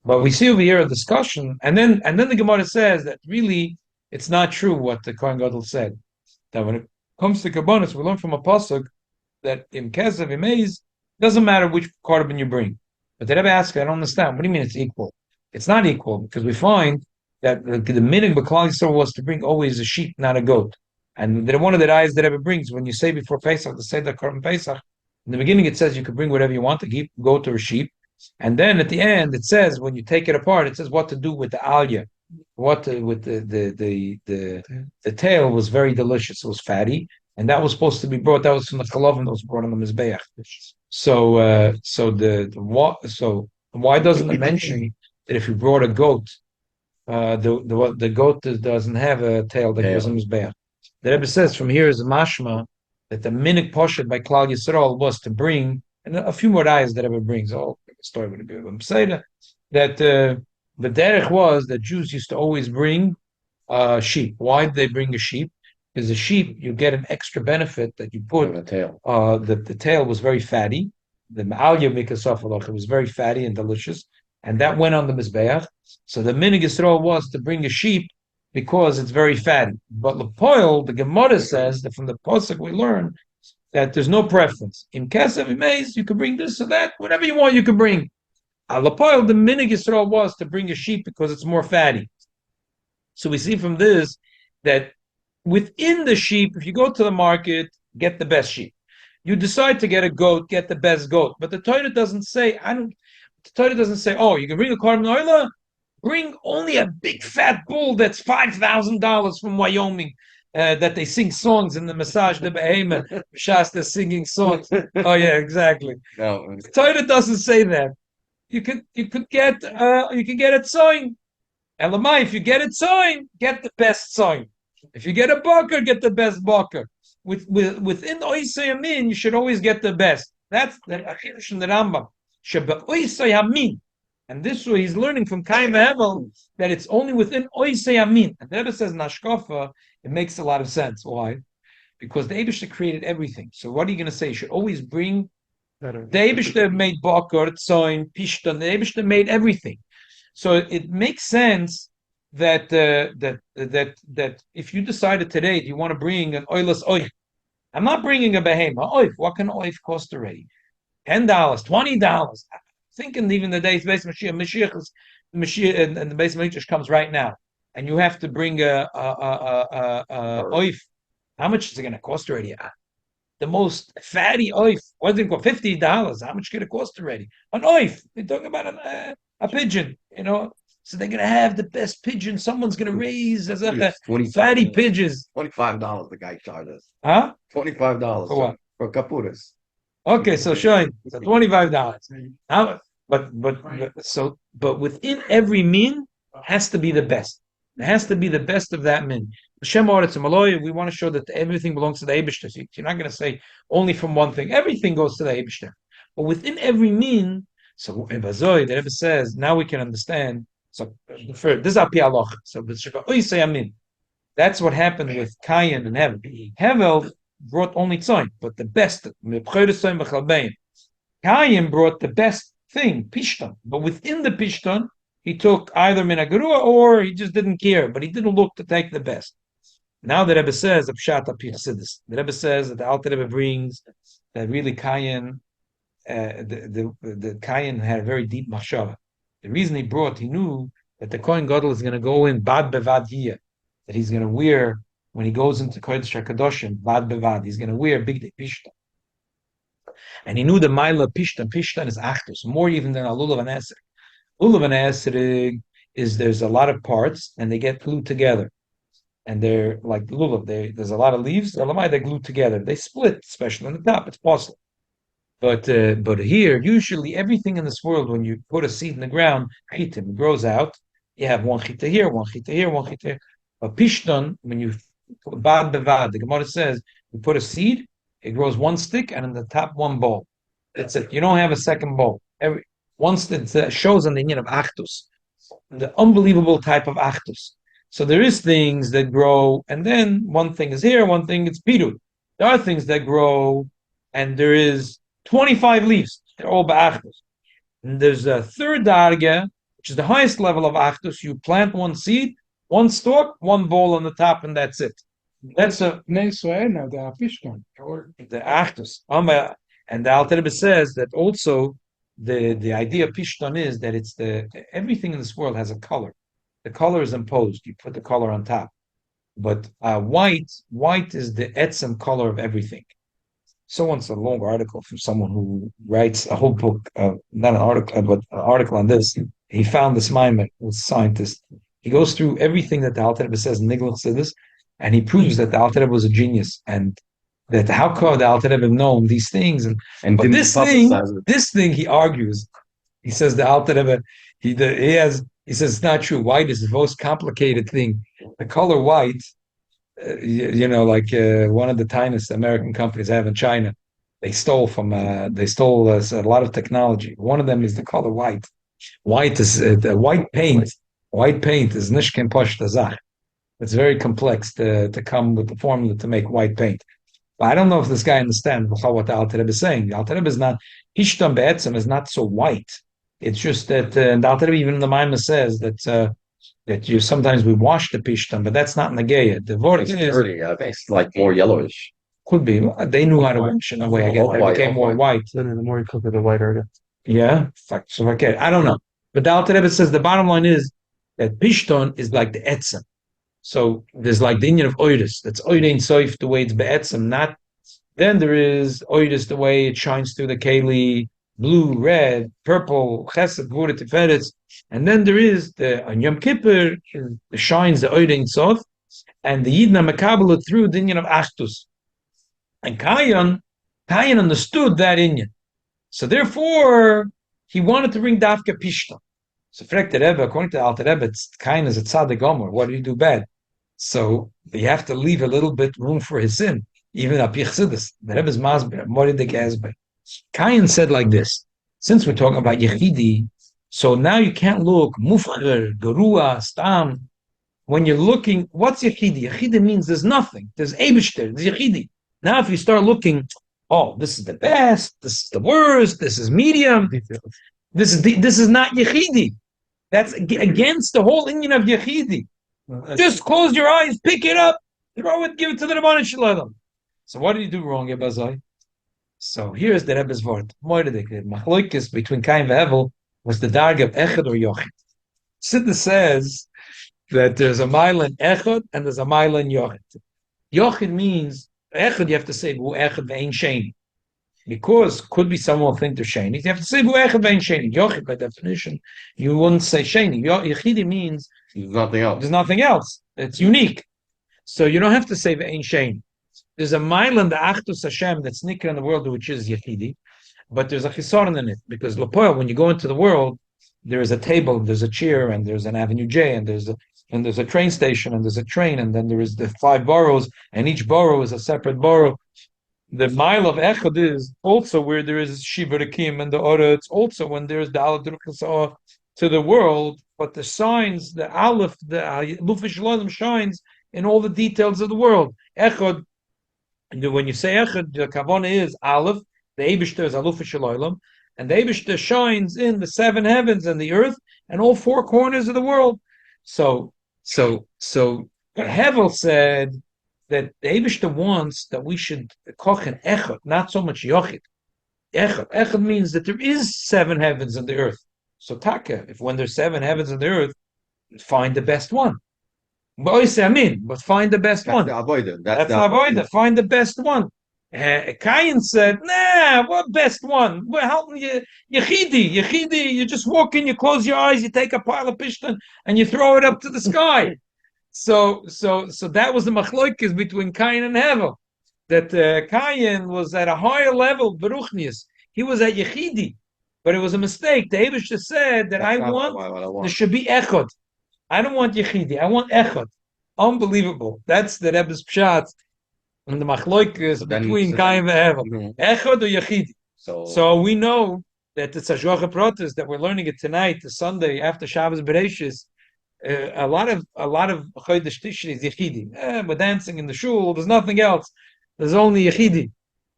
but we see over here a discussion, and then the Gemara says that really it's not true what the Kohen Gadol said. That when it comes to Kabbanis, we learn from a pasuk that in Kesev Imeiz doesn't matter which korban you bring. But the Rebbe asks, I don't understand. What do you mean it's equal? It's not equal because we find that the minig b'Klal Yisrael was to bring always a sheep, not a goat. And one of the eyes that Rebbe brings when you say before Pesach, the Seder Korban Pesach, in the beginning it says you can bring whatever you want, a goat or a sheep, and then at the end it says when you take it apart, it says what to do with the alya, with the tail was very delicious. It was fatty, and that was supposed to be brought. That was from the chalavim that was brought on the mizbeach. So why doesn't it mention that if you brought a goat, the goat doesn't have a tail that goes on mizbeach? The Rebbe says from here is a mashma that the minik poshet by Klal Yisrael was to bring, and a few more eyes that Rebbe brings. Oh, the story would be that the derech was that Jews used to always bring sheep. Why did they bring a sheep? Because a sheep, you get an extra benefit that you put. The tail. The tail was very fatty. The ma'alya mikasafalach, it was very fatty and delicious, and that went on the mizbeach. So the minig Yisrael was to bring a sheep because it's very fatty. But Lepoil, the Gemara says that from the pasuk we learn that there's no preference. In Kesef, in Maze, you can bring this or that, whatever you want, you can bring. Alapoil, the minig Yisrael was to bring a sheep because it's more fatty. So we see from this that within the sheep, if you go to the market, get the best sheep. You decide to get a goat, get the best goat. But the Torah doesn't say, oh, you can bring a korban oila, bring only a big fat bull that's $5,000 from Wyoming. That they sing songs in the massage, the behemoth, Shasta singing songs. Oh yeah, exactly. No, The Torah doesn't say that. You can get a tzoin. Elamai, if you get a tzoin, get the best tzoin. If you get a boker, get the best boker. Within Oisei Yamin, you should always get the best. That's the Achidush in the Rambam. Sheba Oisei Yamin. And this way he's learning from Cain Havel that it's only within Oisei Yamin. And the Rebbe says Nashkofa, it makes a lot of sense. Why? Because the Eibishter created everything. So what are you going to say? You should always bring the Eibishter made Boker, Tzoin, Pishton. The Eibishter made everything. So it makes sense that if you decided today, do you want to bring an oiless oif? I'm not bringing a behemoth. Oif. What can oif cost already? $10, $20. Thinking even the days base Mashiach and the base Mashiach comes right now, and you have to bring a oif. How much is it going to cost already? The most fatty oif, what's it called? $50. How much could it cost already? An oif. They're talking about a pigeon, So they're going to have the best pigeon. Someone's going to raise as a fatty pigeons. $25 the guy charged us. Huh? $25 For what? For caputas. Okay, so showing so $25. But within every min has to be the best. It has to be the best of that min. We want to show that everything belongs to the Eibishter. So you're not going to say only from one thing. Everything goes to the Eibishter. But within every min, so the Rebbe says, now we can understand. So this is Api Aloch. So that's what happened with Cain and Havel. Havel brought only tzoin, but the best. Cain brought the best thing, pishton. But within the pishton, he took either minagrua or he just didn't care, but he didn't look to take the best. Now the Rebbe says, the Rebbe says that the Alter Rebbe brings that really Cain, the Cain had a very deep machshava. The reason he knew that the Kohen Gadol is going to go in bad bevad here, that he's going to wear when he goes into Kodesh HaKadoshim, bad bevad, he's going to wear big day pishtan. And he knew the Maila Pishtan is Achtus, more even than a Lulav and Esrig. Lulav and Esrig is there's a lot of parts and they get glued together. And they're like Lulav, there's a lot of leaves, they're glued together. They split, especially on the top, it's possible. But here, usually everything in this world, when you put a seed in the ground, chitim grows out. You have one chita here, one chita here, one chita here. But pishton, when you bad bevad, the Gemara says you put a seed, it grows one stick, and in the top one bowl. That's it. You don't have a second bowl. Once it shows on the union of achtus, the unbelievable type of achtus. So there is things that grow, and then one thing is here, one thing is pirut. There are things that grow, and there is 25 leaves. They're all ba'achtus. And there's a third darga, which is the highest level of achtus. You plant one seed, one stalk, one bowl on the top, and that's it. That's a now they are pishton. the achtus. And the Alter Rebbe says that also the idea of pishton is that it's everything in this world has a color. The color is imposed. You put the color on top. But white is the etzem color of everything. So once a long article from someone who writes a whole book, not an article, but an article on this. He found this Maimer, was a scientist. He goes through everything that the Alter Rebbe says in Nigla Chassidus, and he proves that the Alter Rebbe was a genius, and that how could the Alter Rebbe have known these things? But this thing, he argues. He says the Alter Rebbe, he says it's not true. White is the most complicated thing. The color white. Like one of the tiniest American companies I have in China, they stole a lot of technology. One of them is the color white. White is the white paint. White paint is nishken poshta zach. It's very complex to come with the formula to make white paint. But I don't know if this guy understands what the Alter Rebbe is saying. The Alter Rebbe is not Hishtam be'etzem is not so white. It's just that the Alter Rebbe, even in the Maimah, says that you sometimes we wash the pishtan, but that's not nageya. The word is dirty. It's like more yellowish. Could be. They knew how to wash in a way. I guess they White, became more white. Then the more you cook it, the whiter it gets. Yeah, so okay, I don't know. But the Alter Rebbe says the bottom line is that Pishton is like the etzem. So there's like the Indian of oidus. That's oidein soif the way it's be'etzem. Not then there is oidus the way it shines through the keli, blue, red, purple, chesed, gvura, tiferes, and then there is the on Yom Kippur the shines the oidein sof, and the Yidna mekabel through the Indian of achtus. And Cain understood that Indian. So therefore, he wanted to bring Dafka Pishta. So fragt the Rebbe, according to the Alter Rebbe, it's Cain is a tzaddik gomer. What did he do bad? So you have to leave a little bit room for his sin, even up Yechidus. The Rebbe's masber, Moridik Ezbei. Cain said like this: since we're talking about Yechidi, so now you can't look Mufcher, Gerua, Stam. When you're looking, what's Yechidi? Yechidi means there's nothing. There's Eibishter, there's Yechidi. Now, if you start looking, oh, this is the best, this is the worst, this is medium, this is not Yechidi. That's against the whole Indian of Yechidi. Just close your eyes, pick it up, throw it, give it to the Rebbeinu Shalom. So what did you do wrong, Yebazai? So here's the Rebbe's word. The machloikis between Cain and Havel was the darg of Echad or Yochid. Siddur says that there's a mile in Echad and there's a mile in Yochid. Yochid means Echad, you have to say Vu Echad ve'ein sheni, because could be someone will think they're sheni. You have to say Vu Echad ve'ein sheni. Yochid, by definition, you wouldn't say sheni. Yechidi means There's nothing else. there's nothing else. It's unique, so you don't have to say ve'ein sheni. There's a mile in the Achdus Hashem that's nikra in the world, which is Yechidi, but there's a chisaron in it, because Lapoel, when you go into the world, there is a table, there's a chair, and there's an Avenue J, and there's a train station, and there's a train, and then there is the 5 boroughs, and each borough is a separate borough. The mile of Echad is also where there is Shiva Rekim and the Ora. It's also when there's the Aladrukasah to the world, but the signs, the Aleph, the Lufish Shalom shines in all the details of the world. Echad, when you say Echad, the Kavana is Aleph, the Eibishter is Alufish Shalom, and the Eibishter shines in the 7 heavens and the earth and all 4 corners of the world. So Havel said that the Eibishter wants that we should koch an echad, not so much yochid. Echad means that there is 7 heavens and the earth. So taka, if when there's 7 heavens and the earth, find the best one. But find the best one. That's the avoider. That's not avoider. Find the best one. Cain said, nah, what best one? Well, help me, Yechidi. You just walk in, you close your eyes, you take a pile of pishtan, and you throw it up to the sky. So that was the machloikis between Cain and Havel. That Cain was at a higher level, Beruchnius. He was at Yechidi, but it was a mistake. The Eibush said that I want, there should be Echad. I don't want Yechidi, I want Echad. Unbelievable. That's the Rebbe's pshat. And the machloikis between Cain and Havel, Echad or Yechidi. So we know that it's a Zohar protest that we're learning it tonight, the Sunday after Shabbos Bereishis. A lot of Chodesh Tishri is Yechidi. We're dancing in the shul. There's nothing else. There's only Yechidi.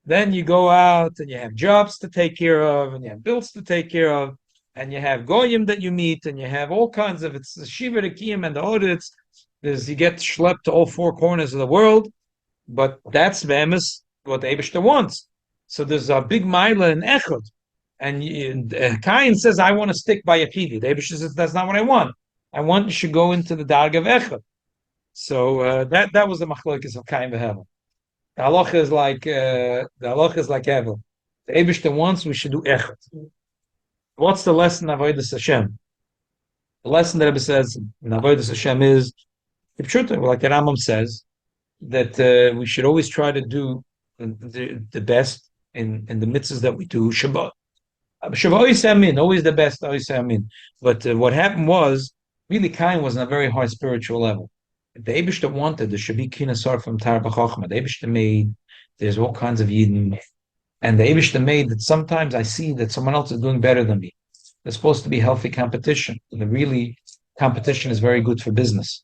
Then you go out and you have jobs to take care of, and you have bills to take care of, and you have goyim that you meet, and you have all kinds of, it's the shiva rekim and the audits. You get schlepped to all 4 corners of the world. But that's Bemis, what the Eibishter wants. So there's a big mile in Echad. And Cain says, I want to stick by Yechidi. The Eibishter says, that's not what I want. I want you should go into the Darg of Echad. So that was the machlokes of Cain and Havel. The halacha is like Havel. The Eibishter wants we should do Echad. What's the lesson of Avodas Hashem? The lesson that Rebbe says in Avodas Hashem is, like the Rambam says, that we should always try to do the best in the mitzvahs that we do. Shabbat. Shabbat always the best. But what happened was, really, Cain was on a very high spiritual level. If the Eibishter wanted, there should be kinasar from Tar B'Chochma. The Eibishter made, there's all kinds of Yidden. And the Eibishter made that sometimes I see that someone else is doing better than me. There's supposed to be healthy competition. The really competition is very good for business.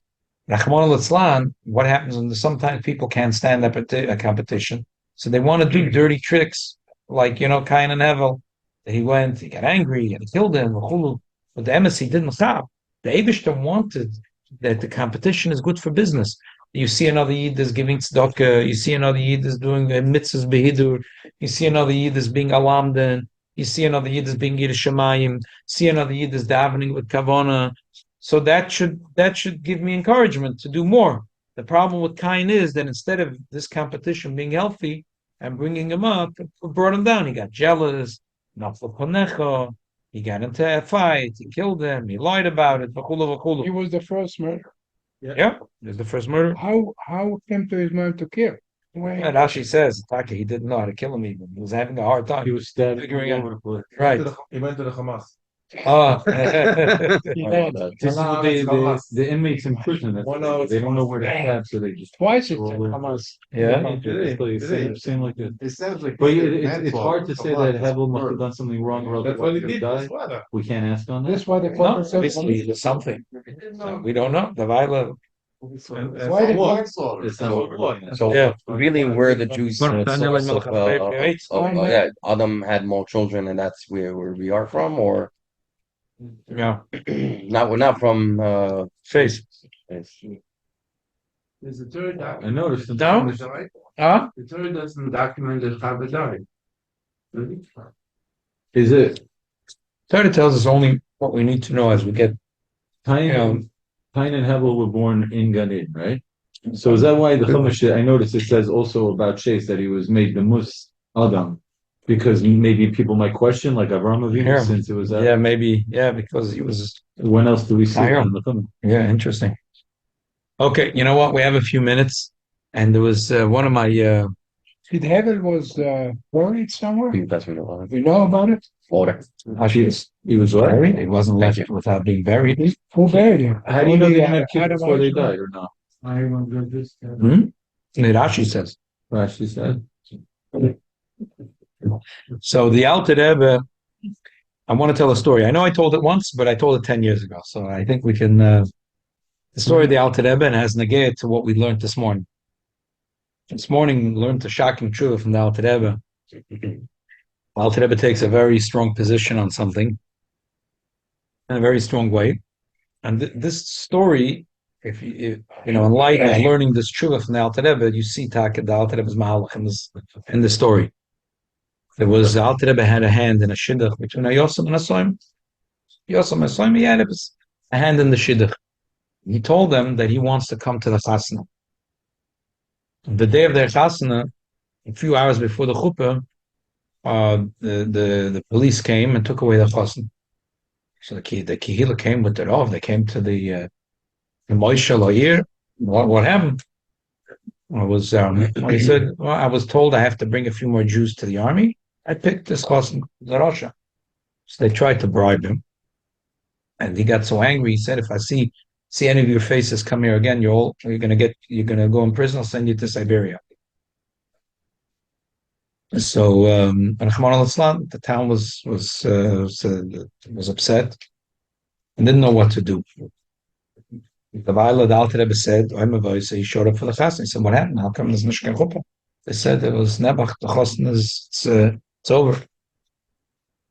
Rachmana litzlan, what happens when sometimes people can't stand up at a competition, so they want to do dirty tricks, like Cain and Havel. He got angry, and he killed him. But the emissary didn't stop. The Eibishter wanted that the competition is good for business. You see another Yid is giving tzedakah. You see another Yid is doing mitzvahs behidur. You see another Yid is being alamden. You see another Yid is being Yiddish Shemayim. See another Yid is davening with kavana. So that should give me encouragement to do more. The problem with Cain is that instead of this competition being healthy and bringing him up, it brought him down. He got jealous. Nafal konecho. He got into a fight. He killed him. He lied about it. He was the first murder. Yeah, there's the first murder. How came to his mind to kill? When And Rashi says, Taka, he didn't know how to kill him even. He was having a hard time. He was stabbing Figuring all out- over the place. Right. He went to the Hamas. Oh. he had This is what the inmates in prison. They don't know where to Yeah. stab, so they just. twice it Well, said well. Hamas. Yeah. Same like it. It sounds like. But it's hard to say that Havel must have done something wrong or else That's what he he did. died. That's what. We can't ask on that. That's why they No, call themselves obviously there's something. So we don't know. The Viola. Why did It's not. So Yeah. really, where the Jews Yeah. Adam had more children, and that's where we are from, or Yeah. not from Face. There's a third I document. noticed the No? Huh? The third doesn't document that Havel died. Really? Is it Torah tells us only what we need to know as we get. Cain Yeah. Cain and Havel were born in Gan Eden, right? So is that why the Chumash, I noticed it says also about Chase that he was made the Mus Adam, because maybe people might question, like Avraham Avinu, Yeah. since it was Yeah, maybe. Yeah, because he was. When else do we see it Higher. in the Chumash? Yeah, interesting. Okay, you know what? We have a few minutes, and there was one of my. Did Havel was buried somewhere? Can you pass me the water? We know about it. Water. He was what? Buried. It wasn't left without being buried. Who buried him? How do you know they Only, didn't have kids Adam before they Arishon. died or not? Hmm? Rashi says. Rashi said. So the Alter Rebbe, I want to tell a story. I know I told it once, but I told it 10 years ago. So I think we can. The story of the Alter Rebbe and has negate to what we learned this morning. This morning, we learned the shocking truth from the Alter Rebbe. Alter Rebbe takes a very strong position on something in a very strong way. And this story, if in light of learning this truth from the Alter Rebbe, you see the Alter Rebbe's mahalach in the story. There was the Alter Rebbe had a hand in a shidduch between a Yosem and a Soim. Yosem and Soim, he had a hand in the shidduch. He told them that he wants to come to the chasna. The day of their chasna, a few hours before the chuppah, the police came and took away the chasna. So the kehillah came with their off. They came to the Moshe Loyer. What happened? He said, well, I was told I have to bring a few more Jews to the army. I picked this chasna, Zarosha. So they tried to bribe him. And he got so angry, he said, if I see any of your faces come here again, you're gonna go in prison, I'll send you to Siberia. So Rahman al-Islam, the town was upset and didn't know what to do. The Alter Rebbe said, he showed up for the chasna. He said, what happened? How come there's Mishkan Chuppah? They said it was Nebuch, the chasna it's over.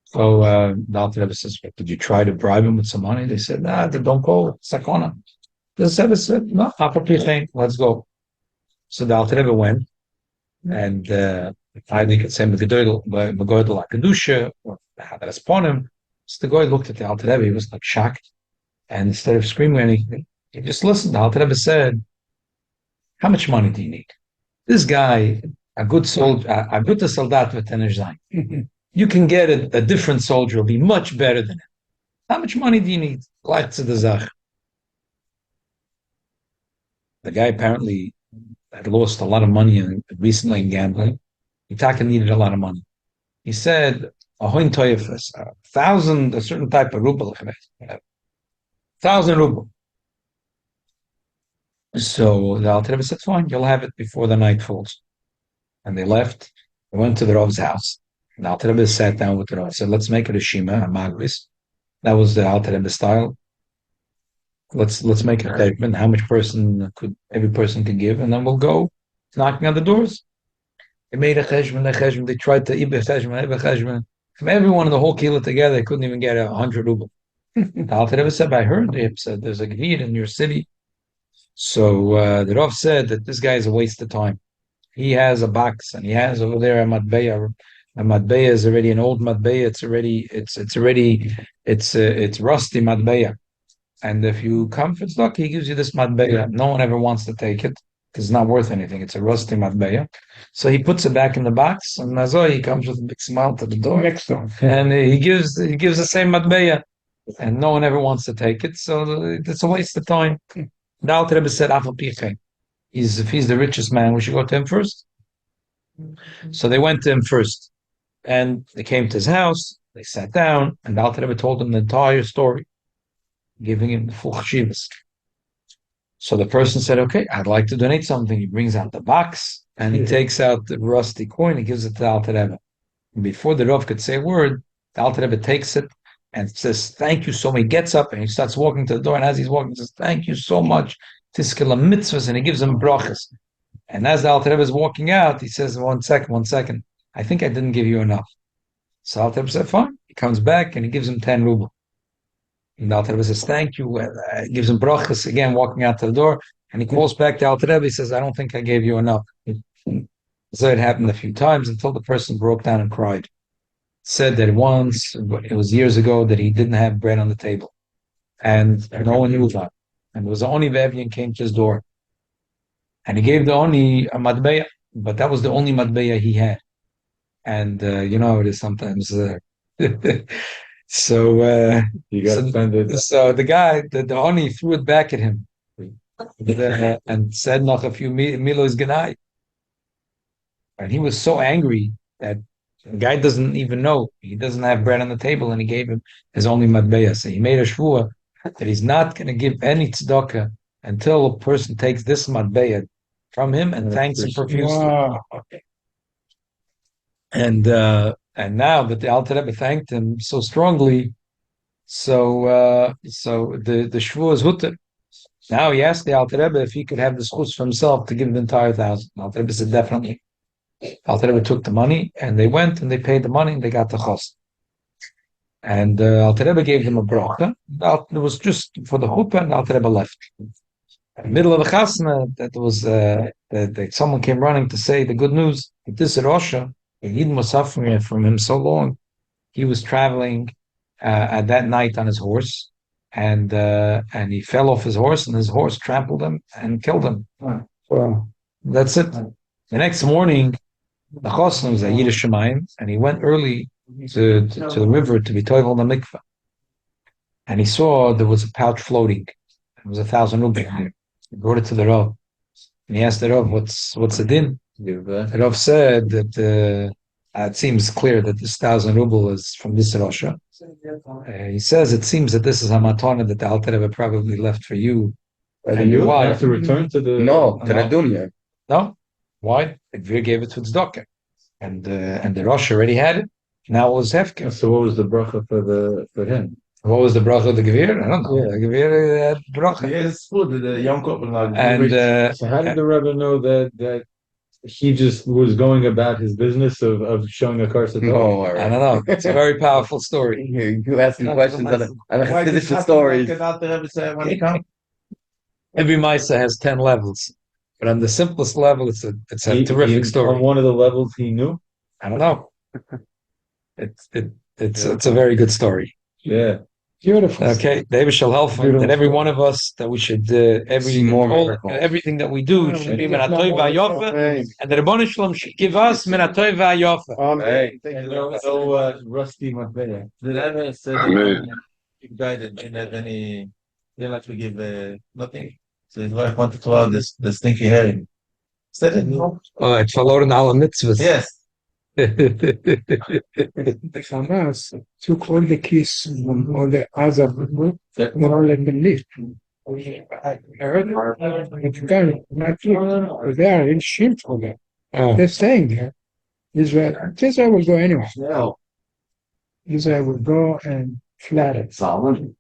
So the Alter Rebbe says, did you try to bribe him with some money? They said, nah, they don't go, sakona. The Rebbe said, no, let's go. So the Alter Rebbe went, and I think it's him, the Gedoydel HaKedusha, or the Hadaras Ponim. So the guy looked at the Alter Rebbe, he was like shocked. And instead of screaming anything, he just listened. The Alter Rebbe said, how much money do you need? This guy, a good soldier, a good soldat with Zayin. You can get a different soldier, will be much better than him. How much money do you need? The guy apparently had lost a lot of money recently in gambling. Itaka needed a lot of money. He said, a certain type of ruble, 1,000 ruble. So the Alter Rebbe said, fine, you'll have it before the night falls. And they left. They went to the Rav's house. The Alter Rebbe sat down with the Rav, said, let's make it a Shima, a Magris. That was the Alter Rebbe style. Let's make a statement, how much every person could give, and then we'll go knocking on the doors. They made a cheshbon, they tried to ibe cheshbon. From everyone in the whole kila together, they couldn't even get 100 ruble. The Alter Rebbe said, I heard, they said, there's a gvir in your city. So the Rav said that this guy is a waste of time. He has a box and he has over there a matbeya. A matbeya is already an old matbeya. It's rusty matbeya. And if you come for tzedakah, he gives you this matbeya. No one ever wants to take it because it's not worth anything. It's a rusty matbeya. So he puts it back in the box, and Nazoi, he comes with a big smile to the door, Next time. and he gives the same matbeya, and no one ever wants to take it. So it's a waste of time. The Alter Rebbe said, if he's the richest man, we should go to him first. So they went to him first, and they came to his house. They sat down, and the Alter Rebbe told them the entire story, giving him the full chivas. So the person said, "Okay, I'd like to donate something." He brings out the box and he takes out the rusty coin. He gives it to the Alter Rebbe. And before the Rav could say a word, the Alter Rebbe takes it and says, "Thank you so much." He gets up and he starts walking to the door. And as he's walking, he says, "Thank you so much, Tiskela mitzvahs," and he gives him brachas. And as the Alter Rebbe is walking out, he says, one second. I think I didn't give you enough." So Alter Rebbe said, "Fine." He comes back and he gives him 10 ruble. And the Alter Rebbe says, "Thank you." Gives him brachas again, walking out to the door. And he calls back to Alter Rebbe. He says, "I don't think I gave you enough." So it happened a few times until the person broke down and cried. Said that once, it was years ago, that he didn't have bread on the table. And no one knew that. And it was the only Vevian came to his door. And he gave the only a matbeya, but that was the only matbeya he had. And you know how it is sometimes. So You got offended. So the guy, the honey, threw it back at him, and said noch a few milos genai. And he was so angry that the guy doesn't even know. He doesn't have bread on the table, and he gave him his only matbeya. So he made a shvua that he's not going to give any tzedakah until a person takes this matbeya from him and thanks him profusely. Wow. And now that the Alter Rebbe thanked him so strongly, so the shvua is hutter. Now he asked the Alter Rebbe if he could have the schus for himself to give the entire 1,000. The Alter Rebbe said definitely. Alter Rebbe took the money and they went and they paid the money and they got the chos. And Alter Rebbe gave them a bracha. It was just for the chuppah, and Alter Rebbe left. In the middle of the chasna, that was that someone came running to say the good news. This Rosha, the Yidden was suffering from him so long. He was traveling at that night on his horse, and he fell off his horse, and his horse trampled him and killed him. Well, that's it. The next morning, the chosn was a Yiddish Shemayim, and he went early to the river to be toivel in the mikveh. And he saw there was a pouch floating. It was 1,000 rubles. He brought it to the Rav. And he asked the Rav, what's the din? The Rav said that it seems clear that this 1,000 ruble is from this Rosha. He says it seems that this is a matana that the Alter Rebbe probably left for you. And you have to return to the... No, to the dunya. No. Why? The Gvir gave it to tzedakah. And the Rosh already had it. Now it was hefker. So what was the bracha for him? What was the bracha of the Gvir? I don't know. Yeah. The Gvir had bracha. Yes, food, the Yom Kippur. And So how did the Rebbe know that he just was going about his business of showing a curse at the No, I don't know. It's a very powerful story. You asking questions and I finish the stories. When he comes? Every Maisa has 10 levels. But on the simplest level, it's a terrific story. On one of the levels he knew? I don't know. It's a very good story. Yeah. Beautiful. Okay, David shall help that every one of us that we should everything that we do should be minatoy va'yofa, and the Rebbeinu Shalom should give us minatoy va'yofa. Hey, so rusty matbeya. The Rebbe said that he died and didn't have any, he didn't like to give nothing. So his wife wanted to have this stinky herring. Said it. Oh, it's verloren alle mitzvahs. Yes. The Hamas took all the keys from all the other people and all let them leave. I heard it's kind of not true. They are in shame for that. They're staying there. Israel will go anyway. Israel will go and flatter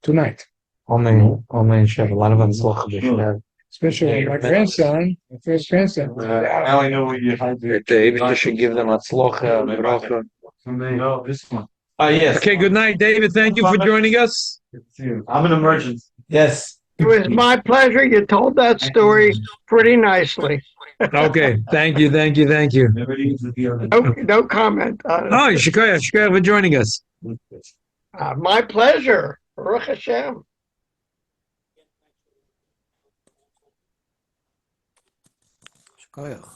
tonight. Only in Shev. A lot of us look at Especially my grandson, my first grandson. Now I know what you had. David, you should give them a tzlocha, bracha. No, this one. Yes. Okay, good night, David. Thank you for joining us. I'm an emergency. Yes. It was my pleasure. You told that story pretty nicely. Okay, thank you. No comment on Oh, it. Shikoyach for joining us. My pleasure. Baruch Hashem. Shkoyach.